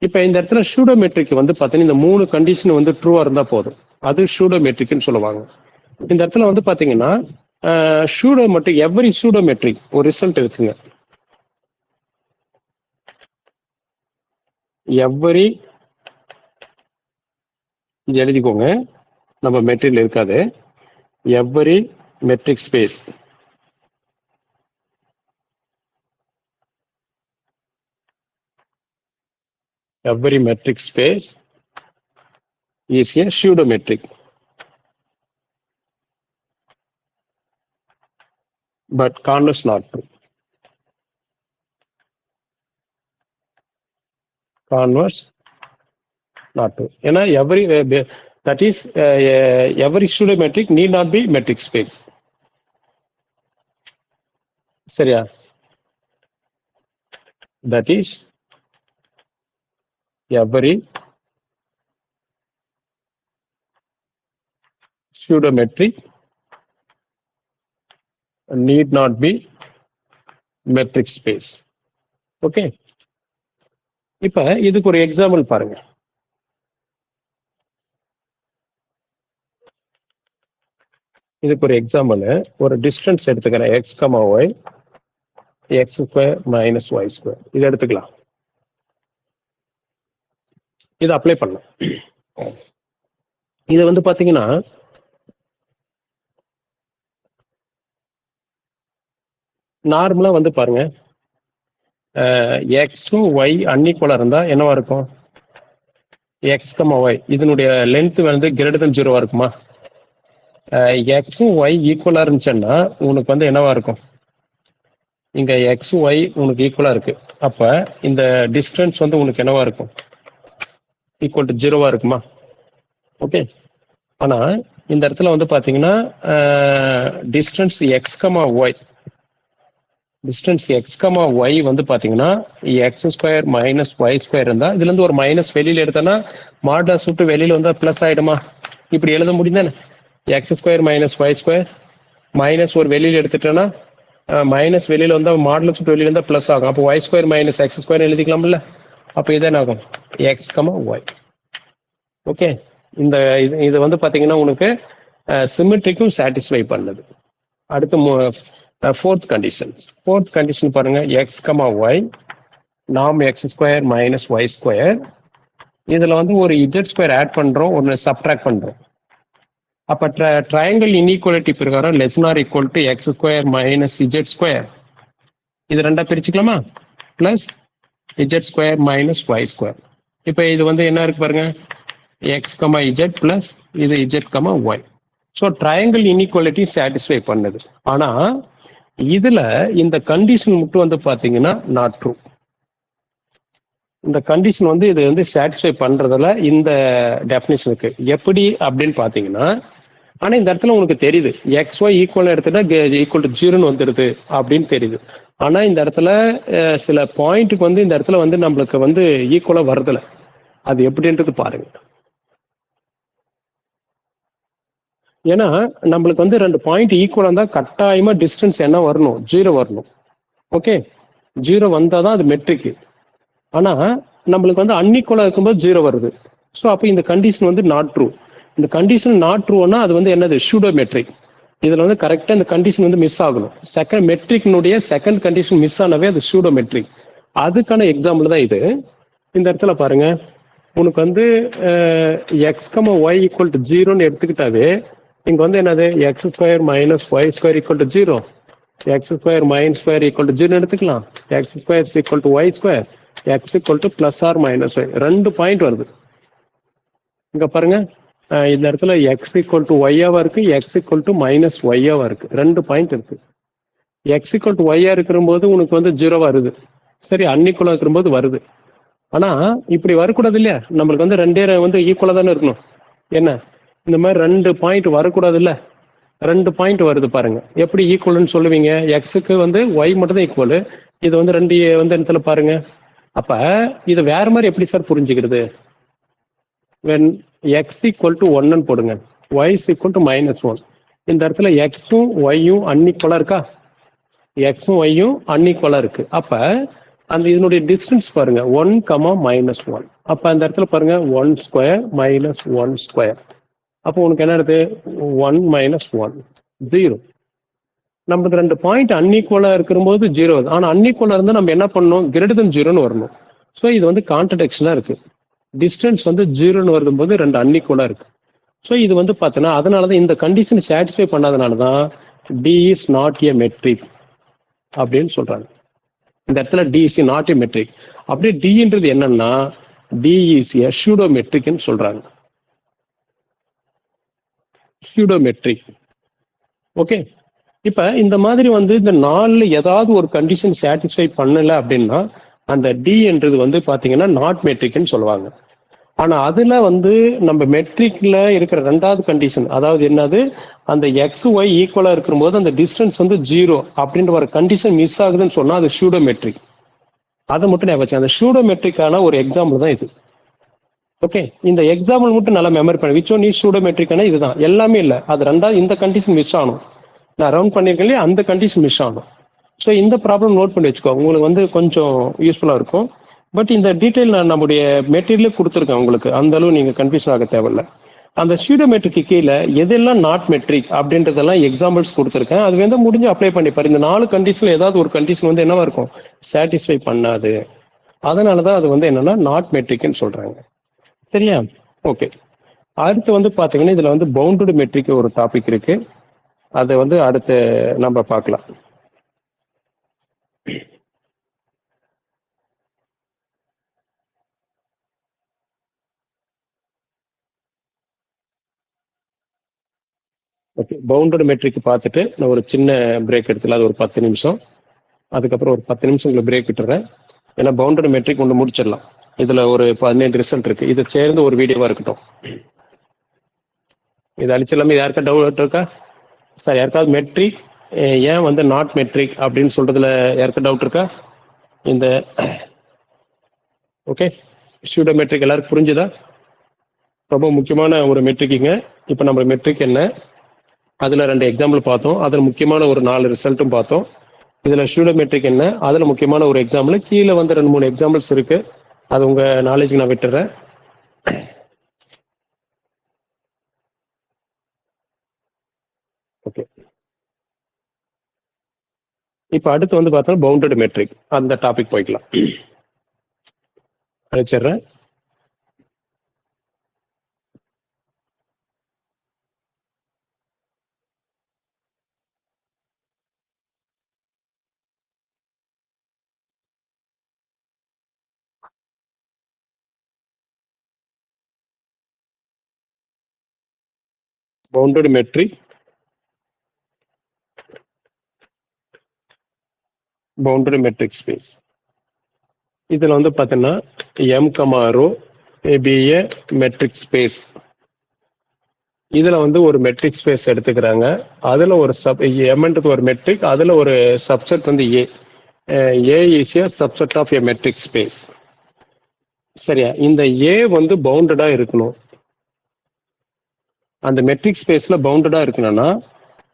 இப்ப இந்த இடத்துல சூடோ மெட்ரிக் வந்து பாத்தீங்கன்னா இந்த 3 கண்டிஷன் வந்து ட்ரூவா இருந்தா போதும், அது சூடோ மெட்ரிக்னு சொல்லுவாங்க. இந்த இடத்துல வந்து பாத்தீங்கன்னா pseudo metric every pseudo metric ஒரு ரிசல்ட் இருக்குங்க. எவ்ரி எழுதிக்கோங்க, நம்ம மெட்ரிக்ல இருக்காது. Every metric space is a pseudometric, but converse not true. Converse not true. ஏன்னா every that is every pseudometric need not be metric space. சரியா? That is every pseudometric need not be metric space. Okay, இப்ப இதுக்கு ஒரு example பாருங்க. இதுக்கு ஒரு example, ஒரு distance எடுத்துக்கிறேன், x comma y, x square minus Y square. இது எடுத்துக்கலாம், இது அப்ளை பண்ணலாம். இது வந்து பாத்தீங்கன்னா நார்மலா வந்து பாருங்க, எக்ஸும் ஒய் அன்இக்குவலா இருந்தா என்னவா இருக்கும்? எக்ஸ் கமா ஒய் இதனுடைய லென்த் வந்து கிரேட்டர் தென் 0 இருக்குமா? எக்ஸும் ஒய் ஈக்குவலா இருந்துச்சுன்னா உனக்கு வந்து என்னவா இருக்கும்? இங்க எக்ஸ் ஒய் உனக்கு ஈக்குவலா இருக்கு, அப்ப இந்த டிஸ்டன்ஸ் வந்து உனக்கு என்னவா இருக்கும்? ஈக்குவல் டு 0வா இருக்குமா? ஓகே, ஆனா இந்த இடத்துல வந்து பாத்தீங்கன்னா distance x comma y, distance x comma y வந்து பாத்தீங்கன்னா x square minus Y square இருந்தா இதுல இருந்து ஒரு மைனஸ் வெளியில எடுத்தோன்னா மாடலஸ் விட்டு வெளியில வந்தா பிளஸ் ஆயிடுமா? இப்படி எழுத முடியுதானே? X square minus Y square minus ஒரு வெளியில எடுத்துட்டோன்னா மைனஸ் வெளியில வந்தா மாடலஸ் விட்டு வெளியில இருந்தா பிளஸ் ஆகும். அப்போ Y square minus X square எழுதிக்கலாம்ல? அப்போ இதான் ஆகும் எக்ஸ் கமா ஒய். ஓகே, இந்த இது வந்து பாத்தீங்கன்னா உனக்கு சிமெட்ரிக்கும் சாட்டிஸ்ஃபை பண்ணுது. அடுத்து fourth condition பாருங்க, x, y நாம் x square minus Y square, இதுல வந்து ஒரு z ஸ்கொயர் ஆட் பண்றோம், ஒன்னு சப்ட்ராக்ட் பண்றோம். அப்ப ட்ரையாங்கிள் இன்இக்வாலிட்டி பிரகாரம் less or equal to X square minus z square, இது ரெண்டா பிரிச்சுக்கலாமா? Plus z square minus Y square. இப்ப இது வந்து என்ன இருக்கு பாருங்க, எக்ஸ் கமா z பிளஸ் இது z comma Y. So triangle inequality satisfy பண்ணுது. ஆனா இதுல இந்த கண்டிஷன் மட்டும் வந்து பாத்தீங்கன்னா நாட் ட்ரூ. இந்த கண்டிஷன் வந்து இது வந்து சாட்டிஸ்ஃபை பண்றதுல இந்த டெஃபினிஷனுக்கு எப்படி அப்படின்னு பாத்தீங்கன்னா, ஆனா இந்த இடத்துல உனக்கு தெரியுது எக்ஸ் ஒய் ஈக்குவல் எடுத்துட்டா ஈக்குவல் டு 0ன்னு வந்துடுது அப்படின்னு தெரியுது. ஆனா இந்த இடத்துல சில பாயிண்ட்டுக்கு வந்து இந்த இடத்துல வந்து நம்மளுக்கு வந்து ஈக்குவலா வருதுல, அது எப்படின்றது பாருங்க. ஏன்னா நம்மளுக்கு வந்து 2 பாயிண்ட் ஈக்குவலா இருந்தா கட்டாயமா டிஸ்டன்ஸ் என்ன வரணும்? 0 வரணும். ஓகே, 0 வந்தாதான் அது மெட்ரிக். ஆனா நம்மளுக்கு வந்து அன்இக்குவலா இருக்கும்போது 0 வருது. ஸோ அப்போ இந்த கண்டிஷன் வந்து நாட் ட்ரூ. இந்த கண்டிஷன் நாட் ட்ரூன்னா அது வந்து என்னது? Pseudo metric. இதுல வந்து கரெக்டா இந்த கண்டிஷன் வந்து மிஸ் ஆகணும். செகண்ட் மெட்ரிக்னுடைய செகண்ட் கண்டிஷன் மிஸ் ஆனவே அது சூடோ மெட்ரிக். அதுக்கான எக்ஸாம்பிள் தான் இது. இந்த இடத்துல பாருங்க, உனக்கு வந்து X comma Y equal to 0ன்னு எடுத்துக்கிட்டாவே இங்க வந்து என்னது? X square minus Y square equal to 0, X square minus square equal to 0 எடுத்துக்கலாம். X square equal to Y square, X equal to plus or minus Y. 2 point வருது இங்க பாருங்க. இந்த இடத்துல எக்ஸ் ஈக்குவல் டு ஒய்யாவா இருக்கு, எக்ஸ் ஈக்குவல் டு மைனஸ் ஒய்யாவா இருக்கு. 2 point இருக்கு. X equal to ஒய்யா இருக்கும்போது உனக்கு வந்து 0 வருது. சரி, அன்இக்குவலா இருக்கும்போது வருது. ஆனா இப்படி வரக்கூடாது இல்லையா? நம்மளுக்கு வந்து ரெண்டே வந்து ஈக்குவலா தானே இருக்கணும். என்ன இந்த மாதிரி 2 பாயிண்ட் வரக்கூடாது இல்ல? 2 பாயிண்ட் வருது பாருங்க. எப்படி ஈக்குவல்னு சொல்லுவீங்க? எக்ஸுக்கு வந்து ஒய் மட்டும் தான் ஈக்குவல், இது வந்து 2 வந்து இடத்துல பாருங்க. அப்ப இது வேற மாதிரி எப்படி சார் புரிஞ்சுக்கிறது? when x equal to 1 போடுங்க, y is equal to -1. இந்த இடத்துல எக்ஸும் ஒய்யும் அன்இக்குவலா இருக்கா? எக்ஸும் ஒய்யும் அன்இக்குவலா இருக்கு. அப்ப அந்த இதனுடைய டிஸ்டன்ஸ் பாருங்க 1, -1. அப்ப அந்த இடத்துல பாருங்க 1 ஸ்கொயர் மைனஸ் 1 ஸ்கொயர். அப்போ உனக்கு என்ன இருக்கு? 1 - 1 0. நமக்கு 2 பாயிண்ட் அன்இக்குவலா இருக்கும்போது 0 வருது. ஆனா அன்இக்குவலா இருந்தா நம்ம என்ன பண்ணணும்? கிரேட்டர் தென் 0ன்னு வரணும். ஸோ இது வந்து கான்ட்ரடிக்ஷனா இருக்கு. டிஸ்டன்ஸ் வந்து 0ன்னு வரும்போது 2 அன்இக்குவலா இருக்கு. ஸோ இது வந்து பார்த்தோன்னா அதனாலதான் இந்த கண்டிஷன் சாட்டிஸ்ஃபை பண்ணாதனாலதான் D is not a metric அப்படின்னு சொல்றாங்க. இந்த இடத்துல D is not a metric. அப்படியே டின்றது என்னன்னா டி இஸ் ஏ சூடோமெட்ரிக்னு சொல்றாங்க. சூடோமெட்ரிக். ஓகே. இப்ப இந்த மாதிரி வந்து இந்த நாலுல ஏதாவது ஒரு கண்டிஷன் சாட்டிஸ்ஃபை பண்ணல அப்படின்னா அந்த டி என்றது வந்து பாத்தீங்கன்னா நாட் மெட்ரிக்னு சொல்லுவாங்க. ஆனா அதுல வந்து நம்ம மெட்ரிக்ல இருக்கிற ரெண்டாவது கண்டிஷன், அதாவது என்னது, அந்த எக்ஸ் ஒய் ஈக்குவலா இருக்கும்போது அந்த டிஸ்டன்ஸ் வந்து 0 அப்படின்ற ஒரு கண்டிஷன் மிஸ் ஆகுதுன்னு சொன்னா அது சூடோமெட்ரிக். அதை மட்டும் ஞாபகம். அந்த சூடோமெட்ரிக்கான ஒரு எக்ஸாம்பிள் தான் இது. ஓகே, இந்த எக்ஸாம்பிள் மட்டும் நல்லா மெமரி பண்ண. விச் ஒன் இஸ் சூடோமெட்ரிக்கான இதுதான், எல்லாமே இல்லை. அது ரெண்டாவது இந்த கண்டிஷன் மிஸ் ஆகணும். நான் ரவுண்ட் பண்ணிருக்கேன் இல்லையா, அந்த கண்டிஷன் மிஸ் ஆகணும். ஸோ இந்த ப்ராப்ளம் நோட் பண்ணி வச்சுக்கோ, உங்களுக்கு வந்து கொஞ்சம் யூஸ்ஃபுல்லா இருக்கும். பட் இந்த டீட்டெயில் நான் நம்முடைய மெட்டீரியலே கொடுத்துருக்கேன் உங்களுக்கு, அந்த அளவு நீங்க கன்ஃபியூஷன் ஆக தேவையில்லை. அந்த சூடோமெட்ரிக்கு கீழே எதெல்லாம் நாட் மெட்ரிக் அப்படின்றதெல்லாம் எக்ஸாம்பிள்ஸ் கொடுத்துருக்கேன். அது வந்து முடிஞ்சு அப்ளை பண்ணிப்பாரு. இந்த 4 கண்டிஷன்ல ஏதாவது ஒரு கண்டிஷன் வந்து என்னவா இருக்கும், சாட்டிஸ்ஃபை பண்ணாது. அதனாலதான் அது வந்து என்னன்னா நாட் மெட்ரிக்னு சொல்றாங்க. சரியா? ஓகே. அடுத்து வந்து பாத்தீங்கன்னா இதுல வந்து பவுண்டட் மெட்ரிக் ஒரு டாபிக் இருக்கு. அதை வந்து அடுத்து நம்ம பார்க்கலாம். ஓகே, பவுண்டட் மெட்ரிக் பார்த்துட்டு நான் ஒரு சின்ன பிரேக் எடுத்துல, அது ஒரு 10 நிமிஷம். அதுக்கப்புறம் ஒரு 10 நிமிஷம் உங்களுக்கு பிரேக் விட்டுறேன். ஏன்னா பவுண்டட் மெட்ரிக் ஒன்று முடிச்சிடலாம். இதுல ஒரு 17 ரிசல்ட் இருக்கு. இது சேர்ந்து ஒரு வீடியோவா இருக்கட்டும். இது அழிச்சிடலாமே. யாருக்கா டவுட் இருக்கா சார்? யாருக்காவது மெட்ரிக் ஏன் வந்து நாட் மெட்ரிக் அப்படின்னு சொல்றதுல யாருக்கா டவுட் இருக்கா? இந்த ஓகே, சூடோமெட்ரிக் எல்லாருக்கும் புரிஞ்சுதா? ரொம்ப முக்கியமான ஒரு மெட்ரிக்குங்க. இப்போ நம்ம மெட்ரிக் என்ன, அதுல 2 எக்ஸாம்பிள் பார்த்தோம். அதுல முக்கியமான ஒரு 4 ரிசல்ட்டும் பார்த்தோம். இதுல சூடோமெட்ரிக் என்ன, அதுல முக்கியமான ஒரு எக்ஸாம்பிள், கீழே வந்து 2-3 எக்ஸாம்பிள்ஸ் இருக்கு. அது உங்க நாலேஜுக்கு நான் விட்டுறேன். ஓகே, இப்ப அடுத்து வந்து பார்த்தோம்னா பவுண்டட் மெட்ரிக், அந்த டாபிக் போய்க்கலாம். அழைச்சிடுறேன். Bounded metric, bounded metric space. இதுல வந்து பாத்தீங்கன்னா M comma rho be a metric space. இதுல வந்து ஒரு மெட்ரிக் ஸ்பேஸ் எடுத்துக்கிறாங்க. அதுல ஒரு எம்ன்றது ஒரு மெட்ரிக், அதுல ஒரு சப்செட் வந்து A. A is a subset of a metric space. சரியா? இந்த ஏ வந்து பவுண்டடா இருக்கணும். அந்த மெட்ரிக் ஸ்பேஸ்ல பவுண்டடா இருக்கணும்னா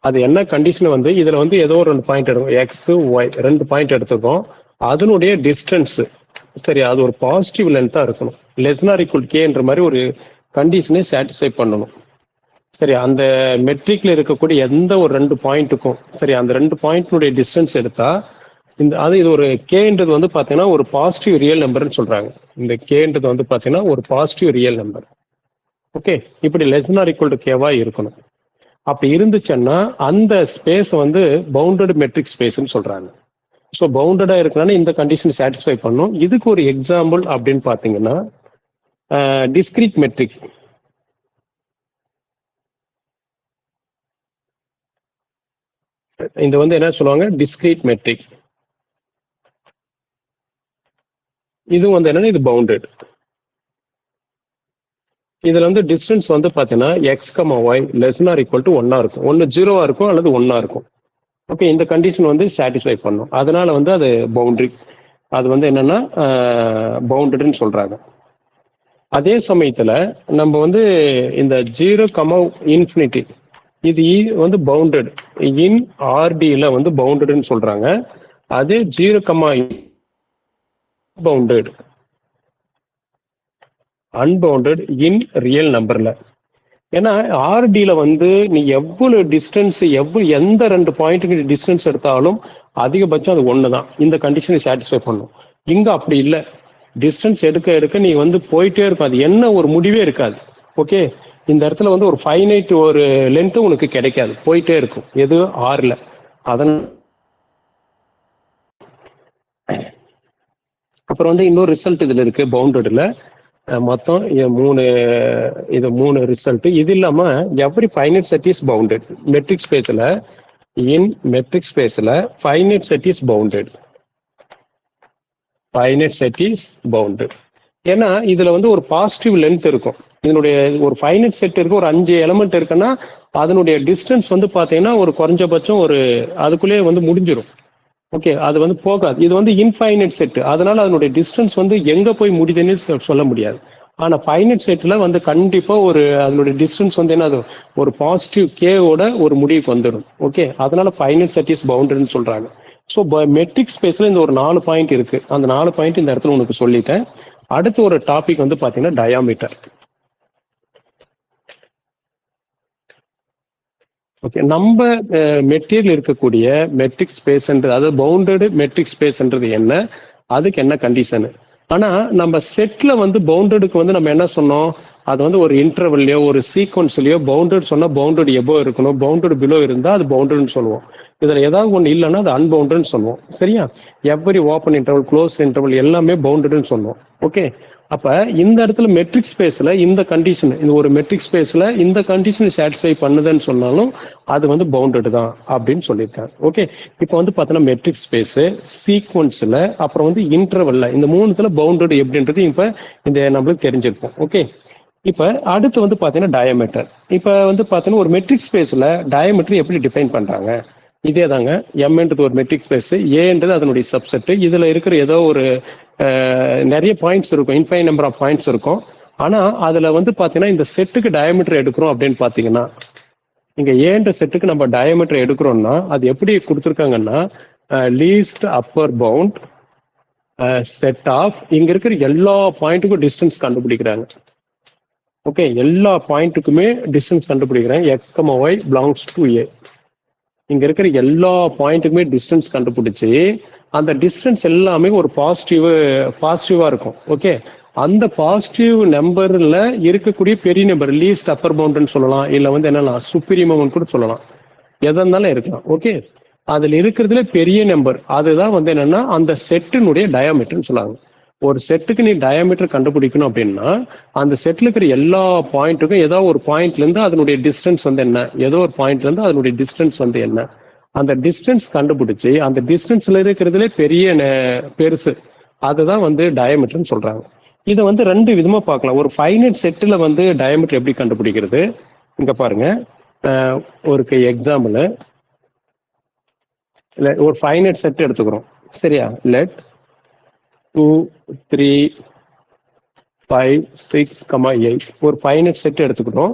அது என்ன கண்டிஷன் வந்து, இதுல வந்து ஏதோ ஒரு 2 பாயிண்ட் எடுக்கும், எக்ஸ் ஒய் 2 பாயிண்ட் எடுத்துக்கும். அதனுடைய டிஸ்டன்ஸ் சரி, அது ஒரு பாசிட்டிவ் லென்த்தா இருக்கணும். லெஸ்னார் ஈக்குவல் கேன்ற மாதிரி ஒரு கண்டிஷனை சாட்டிஸ்ஃபை பண்ணணும். சரி, அந்த மெட்ரிக்ல இருக்கக்கூடிய எந்த ஒரு 2 பாயிண்ட்டுக்கும் சரி, அந்த 2 பாயிண்ட்னுடைய டிஸ்டன்ஸ் எடுத்தா இது ஒரு கேன்றது வந்து பாத்தீங்கன்னா ஒரு பாசிட்டிவ் ரியல் நம்பர்னு சொல்றாங்க. இந்த கேன்றது வந்து பாத்தீங்கன்னா ஒரு பாசிட்டிவ் ரியல் நம்பர். ஓகே, இப்படி லெஸ்னார் ஈக்குவல் டு கேவா இருக்கணும். அப்படி இருந்துச்சுன்னா அந்த ஸ்பேஸ் வந்து பவுண்டட் மெட்ரிக் ஸ்பேஸ்ன்னு சொல்றாங்க. ஸோ பவுண்டடா இருக்கனால இந்த கண்டிஷன் சாட்டிஸ்ஃபை பண்ணும். இதுக்கு ஒரு எக்ஸாம்பிள் அப்படின்னு பாத்தீங்கன்னா டிஸ்கிரீட் மெட்ரிக். இது வந்து என்ன சொல்லுவாங்க, டிஸ்கிரீட் மெட்ரிக். இது வந்து என்னன்னா இது பவுண்டட். இதுல வந்து டிஸ்டன்ஸ் வந்து பாத்தீங்கன்னா X comma y less than or equal to 1 இருக்கும். 1 0 இருக்கும் அல்லது 1 இருக்கும். ஓகே, இந்த கண்டிஷன் வந்து சாட்டிஸ்ஃபை பண்ணும். அதனால வந்து அது பவுண்டரி, அது வந்து என்னன்னா பவுண்டட்னு சொல்றாங்க. அதே சமயத்துல நம்ம வந்து இந்த 0 கமா இன்ஃபினிட்டி இது வந்து பவுண்டட் இன் ஆர்டில வந்து பவுண்டட்னு சொல்றாங்க. அதே 0 கமா பவுண்டட் அன்பவுண்டட் இன் ரியல் நம்பர்ல. ஏன்னா ஆர்டில வந்து நீ எவ்வளவு டிஸ்டன்ஸ் எந்த 2 பாயிண்ட்டுக்கு டிஸ்டன்ஸ் எடுத்தாலும் அதிகபட்சம் அது 1 தான். இந்த கண்டிஷனை சாட்டிஸ்ஃபை பண்ணும். இங்க அப்படி இல்லை. டிஸ்டன்ஸ் எடுக்க எடுக்க நீ வந்து போயிட்டே இருக்கும், அது என்ன ஒரு முடிவே இருக்காது. ஓகே, இந்த இடத்துல வந்து ஒரு ஃபைனைட் ஒரு லென்த்தும் உனக்கு கிடைக்காது, போயிட்டே இருக்கும். எது ஆர்ல. அதன் அப்புறம் வந்து இன்னொரு ரிசல்ட் இதுல இருக்கு பவுண்டட்ல. மொத்தம் மூணு ரிசல்ட். இது இல்லாம every finite set is bounded. Metric ஸ்பேஸ்ல மெட்ரிக் ஸ்பேஸ்ல finite set is bounded. Finite set is bounded. ஏன்னா இதுல வந்து ஒரு பாசிட்டிவ் லென்த் இருக்கும். இதனுடைய ஒரு ஃபைனைட் செட் இருக்கு, ஒரு 5 எலிமெண்ட் இருக்குன்னா அதனுடைய டிஸ்டன்ஸ் வந்து பாத்தீங்கன்னா ஒரு குறைஞ்சபட்சம் ஒரு அதுக்குள்ளேயே வந்து முடிஞ்சிடும். ஓகே, அது வந்து போகாது. இது வந்து இன்ஃபைனைட் செட், அதனால அதனுடைய டிஸ்டன்ஸ் வந்து எங்க போய் முடியுதுன்னு சொல்ல முடியாது. ஆனா ஃபைனைட் செட்ல வந்து கண்டிப்பா ஒரு அதனுடைய டிஸ்டன்ஸ் வந்து என்ன, ஒரு பாசிட்டிவ் கேவோட ஒரு முடிவுக்கு வந்துடும். ஓகே, அதனால ஃபைனைட் செட் இஸ் பவுண்டரின்னு சொல்றாங்க. ஸோ மெட்ரிக் ஸ்பேஸ்ல இந்த ஒரு 4 பாயிண்ட் இருக்கு. அந்த 4 பாயிண்ட் இந்த இடத்துல உனக்கு சொல்லிட்டேன். அடுத்து ஒரு டாபிக் வந்து பாத்தீங்கன்னா டயாமீட்டர். ஓகே, நம்ம மெட்டீரியல் இருக்கக்கூடிய மெட்ரிக் ஸ்பேஸ்ன்றது, அதாவது பவுண்டடு மெட்ரிக் ஸ்பேஸ்ன்றது என்ன, அதுக்கு என்ன கண்டிஷனு. ஆனா நம்ம செட்ல வந்து பவுண்டடுக்கு வந்து நம்ம என்ன சொன்னோம், அது வந்து ஒரு இன்டர்வல்லையோ ஒரு சீக்வன்ஸ்லயோ பவுண்டட் சொன்னா பவுண்டட் எபோ இருக்கணும், பவுண்டட் பிலோ இருந்தா அது பவுண்டட்னு சொல்லுவோம். இதுல ஏதாவது ஒண்ணு இல்லைன்னா அது அன்பவுண்டட்னு சொல்லுவோம். சரியா? Every open interval close interval எல்லாமே பவுண்டட்னு சொல்லுவோம். ஓகே, அப்ப இந்த இடத்துல மெட்ரிக் ஸ்பேஸ்ல இந்த கண்டிஷன், இந்த ஒரு மெட்ரிக் ஸ்பேஸ்ல இந்த கண்டிஷன் சாட்டிஸ்ஃபை பண்ணுதுன்னு சொன்னாலும் அது வந்து பவுண்டட் தான் அப்படின்னு சொல்லியிருக்காங்க. ஓகே, இப்போ வந்து பார்த்தீங்கன்னா மெட்ரிக் ஸ்பேஸ், சீக்வன்ஸ்ல, அப்புறம் வந்து இன்டர்வல்ல, இந்த மூணுத்துல பவுண்டட் எப்படின்றது இப்ப இந்த நம்மளுக்கு தெரிஞ்சிருப்போம். ஓகே, இப்ப அடுத்து வந்து பாத்தீங்கன்னா டயாமீட்டர். இப்ப வந்து பாத்தீங்கன்னா ஒரு மெட்ரிக் ஸ்பேஸ்ல டயாமீட்டர் எப்படி டிஃபைன் பண்றாங்க, இதே தாங்க. எம்ன்றது ஒரு மெட்ரிக் ஸ்பேஸ், ஏன்றது அதனுடைய சப்செட். இதுல இருக்கிற ஏதோ ஒரு நிறைய பாயிண்ட்ஸ் இருக்கும், இன்ஃபைன் நம்பர் ஆஃப் பாயிண்ட்ஸ் இருக்கும். ஆனா அதுல வந்து பாத்தீங்கன்னா இந்த செட்டுக்கு டயாமீட்டர் எடுக்கிறோம் அப்படின்னு பாத்தீங்கன்னா, இங்க ஏன்ற செட்டுக்கு நம்ம டயாமீட்டர் எடுக்கிறோம்னா அது எப்படி கொடுத்துருக்காங்கன்னா, least upper bound set of, இங்க இருக்கிற எல்லா பாயிண்ட்டுக்கும் டிஸ்டன்ஸ் கண்டுபிடிக்கிறாங்க. ஓகே, எல்லா பாயிண்ட்டுக்குமே டிஸ்டன்ஸ் கண்டுபிடிக்கிறேன். X comma Y belongs to A. இங்க இருக்கிற எல்லா பாயிண்ட்டுக்குமே டிஸ்டன்ஸ் கண்டுபிடிச்சு அந்த டிஸ்டன்ஸ் எல்லாமே ஒரு பாசிட்டிவா இருக்கும். ஓகே, அந்த பாசிட்டிவ் நம்பர்ல இருக்கக்கூடிய பெரிய நம்பர் லீஸ்ட் அப்பர் பவுண்ட்னு சொல்லலாம், இல்ல வந்து என்னன்னா சுப்பீரியர் கூட சொல்லலாம், எதா இருந்தாலும் இருக்கலாம். ஓகே, அதுல இருக்கிறதுல பெரிய நம்பர் அதுதான் வந்து என்னன்னா அந்த செட்டினுடைய டயாமீட்டர்னு சொல்லுவாங்க. ஒரு செட்டுக்கு நீ டயாமீட்டர் கண்டுபிடிக்கணும் அப்படின்னா அந்த செட்ல இருக்கிற எல்லா பாயிண்ட்டுக்கும் ஏதோ ஒரு பாயிண்ட்ல இருந்து அதனுடைய டிஸ்டன்ஸ் வந்து என்ன, ஏதோ ஒரு பாயிண்ட்ல இருந்து அதனுடைய டிஸ்டன்ஸ் வந்து என்ன, அந்த டிஸ்டன்ஸ் கண்டுபிடிச்சு அந்த டிஸ்டன்ஸ்ல இருக்கிறதுல பெருசு அதுதான் வந்து டயாமீட்டர்னு சொல்றாங்க. இதை வந்து ரெண்டு விதமா பார்க்கலாம். ஒரு ஃபைனைட் செட்ல வந்து டயாமீட்டர் எப்படி கண்டுபிடிக்கிறது, இங்க பாருங்க. ஒரு எக்ஸாம்பிள், ஒரு ஃபைனைட் செட் எடுத்துக்கிறோம். சரியா? லெட் 2 3 5 6 8 ஒரு ஃபைனைட் செட் எடுத்துக்கிறோம்.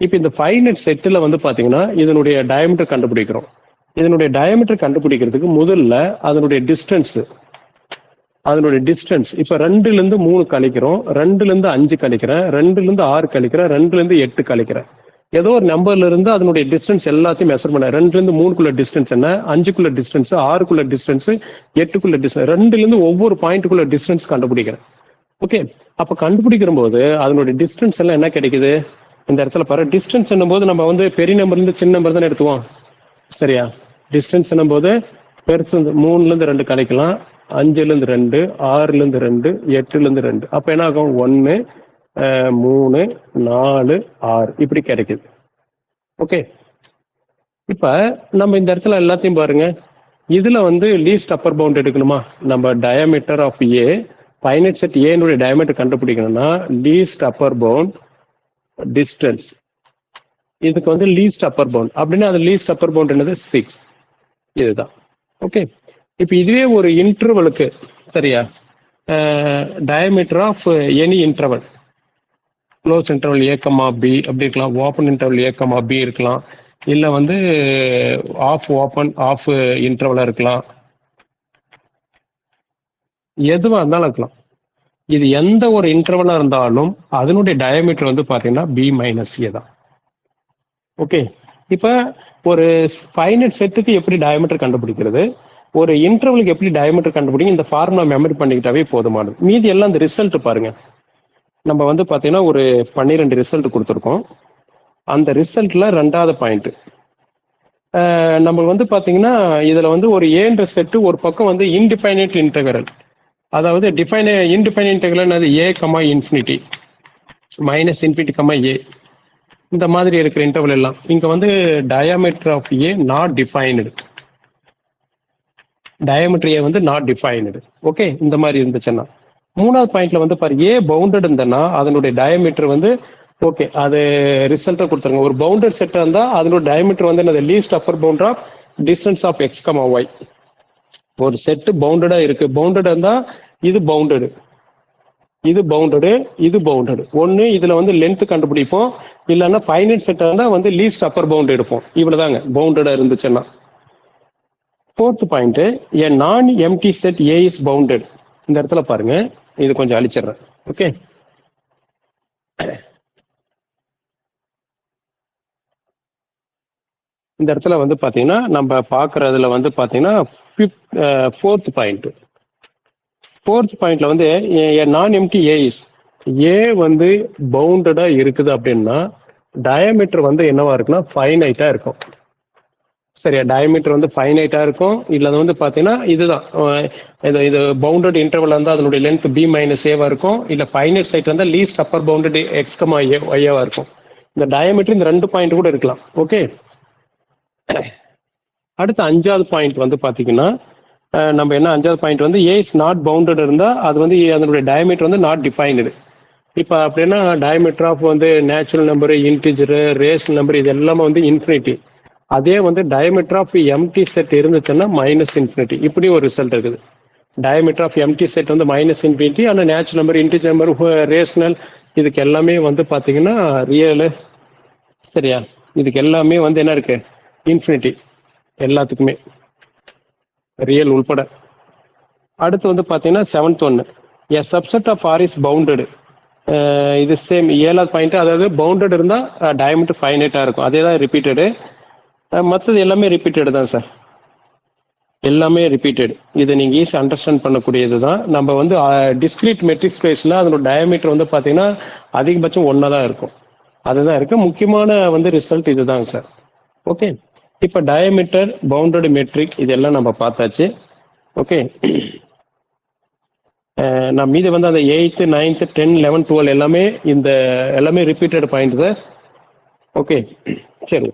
இப்போ இந்த ஃபைனைட் செட்ல வந்து பாத்தீங்கன்னா இதனுடைய டயாமீட்டர் கண்டுபிடிக்கிறோம். இதனுடைய டயாமீட்டர் கண்டுபிடிக்கிறதுக்கு முதல்ல அதனுடைய டிஸ்டன்ஸ் இப்ப 2ல இருந்து 3 கழிக்கிறோம், 2ல இருந்து 5 கழிக்கிறேன், 2ல இருந்து 6 கழிக்கிறேன், 2ல இருந்து 8 கழிக்கிறேன். ஏதோ ஒரு நம்பர்ல இருந்து அதனுடைய டிஸ்டன்ஸ் எல்லாத்தையும் மெஷர் பண்ண. 2ல இருந்து 3க்குள்ள டிஸ்டன்ஸ் என்ன, 5க்குள்ள டிஸ்டன்ஸ், 6க்குள்ள டிஸ்டன்ஸ், 8க்குள்ள டிஸ்டன்ஸ், 2ல இருந்து ஒவ்வொரு பாயிண்ட்டுக்குள்ள டிஸ்டன்ஸ் கண்டுபிடிக்கிறேன். ஓகே, அப்ப கண்டுபிடிக்கிற போது அதனுடைய டிஸ்டன்ஸ் எல்லாம் என்ன கிடைக்குது, இந்த இடத்துல பாரு. டிஸ்டன்ஸ் என்னும் போது நம்ம வந்து பெரிய நம்பர்ல இருந்து சின்ன நம்பர் தானே எடுத்துவோம். சரியா? டிஸ்டன்ஸ் என்னும் போது பெருசு 3ல இருந்து 2 கழிக்கலாம், 5ல இருந்து 2, 6ல இருந்து 2, 8ல இருந்து 2. அப்ப என்ன ஆகும், 1 3 4 6 இப்படி கிடைக்குது. ஓகே, இப்ப நம்ம இந்த இடத்துல எல்லாத்தையும் பாருங்க. இதுல வந்து லீஸ்ட் அப்பர் பவுண்ட் எடுக்கணுமா, நம்ம diameter of A, finite set ஏனுடைய டயாமீட்டர் கண்டுபிடிக்கணும்னா லீஸ்ட் அப்பர் பவுண்ட் டிஸ்டன்ஸ், இதுக்கு வந்து லீஸ்ட் அப்பர் பவுண்ட் அப்படின்னா அது லீஸ்ட் அப்பர் பவுண்ட் என்னது 6, இதுதான். ஓகே, இப்ப இதுவே ஒரு இன்டர்வலுக்கு, சரியா, diameter of any interval, close interval A comma B அப்படி இருக்கலாம், open interval A comma B இருக்கலாம், இல்ல வந்து ஆஃப் ஓப்பன் ஆஃப் இன்டர்வலா இருக்கலாம், எதுவா இருந்தாலும் இருக்கலாம். இது எந்த ஒரு இன்டர்வலா இருந்தாலும் அதனுடைய டயாமீட்டர் வந்து பாத்தீங்கன்னா பி மைனஸ் ஏ தான். ஓகே, இப்ப ஒரு ஃபைனைட் செட்டுக்கு எப்படி டயாமீட்டர் கண்டுபிடிக்கிறது, ஒரு இன்டர்வலுக்கு எப்படி டயாமீட்டர் கண்டுபிடிங்க, இந்த ஃபார்முலா மெமரி பண்ணிக்கிட்டாவே போதுமானது. மீதி எல்லாம் இந்த ரிசல்ட் பாருங்க. நம்ம வந்து பாத்தீங்கன்னா ஒரு 12 ரிசல்ட் கொடுத்துருக்கோம். அந்த ரிசல்ட்ல ரெண்டாவது பாயிண்ட். நம்ம வந்து பாத்தீங்கன்னா இதுல வந்து ஒரு ஏன்ற செட்டு ஒரு பக்கம் வந்து இன்டிஃபைனைட் இன்டெகிரல், அதாவது இன்டிஃபைனைட் இன்டெகிரல் அது A comma infinity minus infinity comma A, இந்த மாதிரி இருக்கிற இன்டர்வல் எல்லாம் இங்க வந்து diameter of A not defined, diameter A வந்து நாட் டிஃபைன்டு. ஓகே, இந்த மாதிரி இருந்துச்சுன்னா மூணாவது பாயிண்ட்ல வந்து பாரு ஏ பவுண்டட் இருந்ததுன்னா அதனுடைய டயாமீட்டர் வந்து ஓகே, அது ரிசல்ட்டை கொடுத்துருங்க. ஒரு பவுண்டட் செட் இருந்தா அதனோட டயாமீட்டர் வந்து என்னது least upper bound of distance of x comma y. ஒரு செட் பவுண்டடா இருக்கு, பவுண்டட் இருந்தா இது பவுண்டடு, இது பவுண்டடு, இது பவுண்டடு. ஒன்னு இதுல வந்து லென்த் கண்டுபிடிப்போம், இல்லைன்னா ஃபைனைட் செட் இருந்தா வந்து லீஸ்ட் அப்பர் பவுண்ட் எடுப்போம். இவ்வளவுதாங்க பவுண்டடா இருந்துச்சுன்னா. Fourth point, A non empty set A is bounded. இந்த இடத்துல பாருங்க, இது கொஞ்சம் அழிச்சிடுறேன். ஓகே, இந்த இடத்துல வந்து பாத்தீங்கன்னா நம்ம பாக்குறதுல வந்து பாத்தீங்கன்னா ஃபோர்த் பாயிண்ட்ல வந்து நான் எம்டி ஏ இஸ், ஏ வந்து பவுண்டடா இருக்குது அப்படின்னா டயாமீட்டர் வந்து என்னவா இருக்குன்னா ஃபைனைட்டா இருக்கும். சரியா, டயாமீட்டர் வந்து ஃபைனைட்டா இருக்கும். இல்ல வந்து பாத்தீங்கன்னா இதுதான் இது பவுண்டட் இன்டர்வல் இருந்தா அதனுடைய லென்த் பி மைனஸ் ஏவா இருக்கும். இல்ல ஃபைனைட் சைட் இருந்தா least upper bounded x comma ஒய்வா இருக்கும். இந்த டயாமீட்டர் இந்த 2 பாயிண்ட் கூட இருக்கலாம். ஓகே, அடுத்த அஞ்சாவது பாயிண்ட் வந்து பாத்தீங்கன்னா நம்ம என்ன அஞ்சாவது பாயிண்ட் வந்து ஏ இஸ் நாட் பவுண்டட் இருந்தா அது வந்து அதனுடைய டயாமீட்டர் வந்து நாட் டிஃபைன்டு. இப்போ அப்படின்னா டயாமீட்டர் ஆஃப் வந்து natural number, integer, rational number இது எல்லாமே வந்து இன்ஃபினிட்டி. அதே வந்து டயாமீட்டர் ஆஃப் எம்டி செட் இருந்துச்சுன்னா மைனஸ் இன்ஃபினிட்டி. இப்படி ஒரு ரிசல்ட் இருக்குது. டயாமீட்டர் ஆஃப் எம்டி செட் வந்து மைனஸ் இன்ஃபினிட்டி, ஆனால் natural number, integer number, rational இதுக்கு எல்லாமே வந்து பாத்தீங்கன்னா ரியல். சரியா, இதுக்கு எல்லாமே வந்து என்ன இருக்கு இன்ஃபினிட்டி, எல்லாத்துக்குமே ரியல் உள்பட. அடுத்து வந்து பாத்தீங்கன்னா செவன்த் ஒன்னு, a subset of R is bounded. இது சேம் ஏழாவது பாயிண்ட், அதாவது பவுண்டட் இருந்தா டயாமீட்டர் ஃபைனைட்டா இருக்கும். அதே தான் ரிப்பீட்டடு. மற்றது எல்லாமே ரிப்பீட்டடு தான் சார், எல்லாமே ரிப்பீட்டட். இதை நீங்க ஈஸி அண்டர்ஸ்டாண்ட் பண்ணக்கூடியது தான். நம்ம வந்து டிஸ்கிரீட் மெட்ரிக் ஸ்பேஸ்ல அதனோட டயாமீட்டர் வந்து பாத்தீங்கன்னா அதிகபட்சம் ஒன்னா தான் இருக்கும். அதுதான் இருக்கு முக்கியமான வந்து ரிசல்ட் இதுதாங்க சார். ஓகே, இப்ப டயாமீட்டர், பவுண்டட் மெட்ரிக் இதெல்லாம் நம்ம பார்த்தாச்சு. ஓகே, நான் மீது வந்து அந்த 8th 9th 10 11 12 எல்லாமே இந்த எல்லாமே ரிப்பீட்டட் பாயிண்ட் சார். ஓகே, சரி.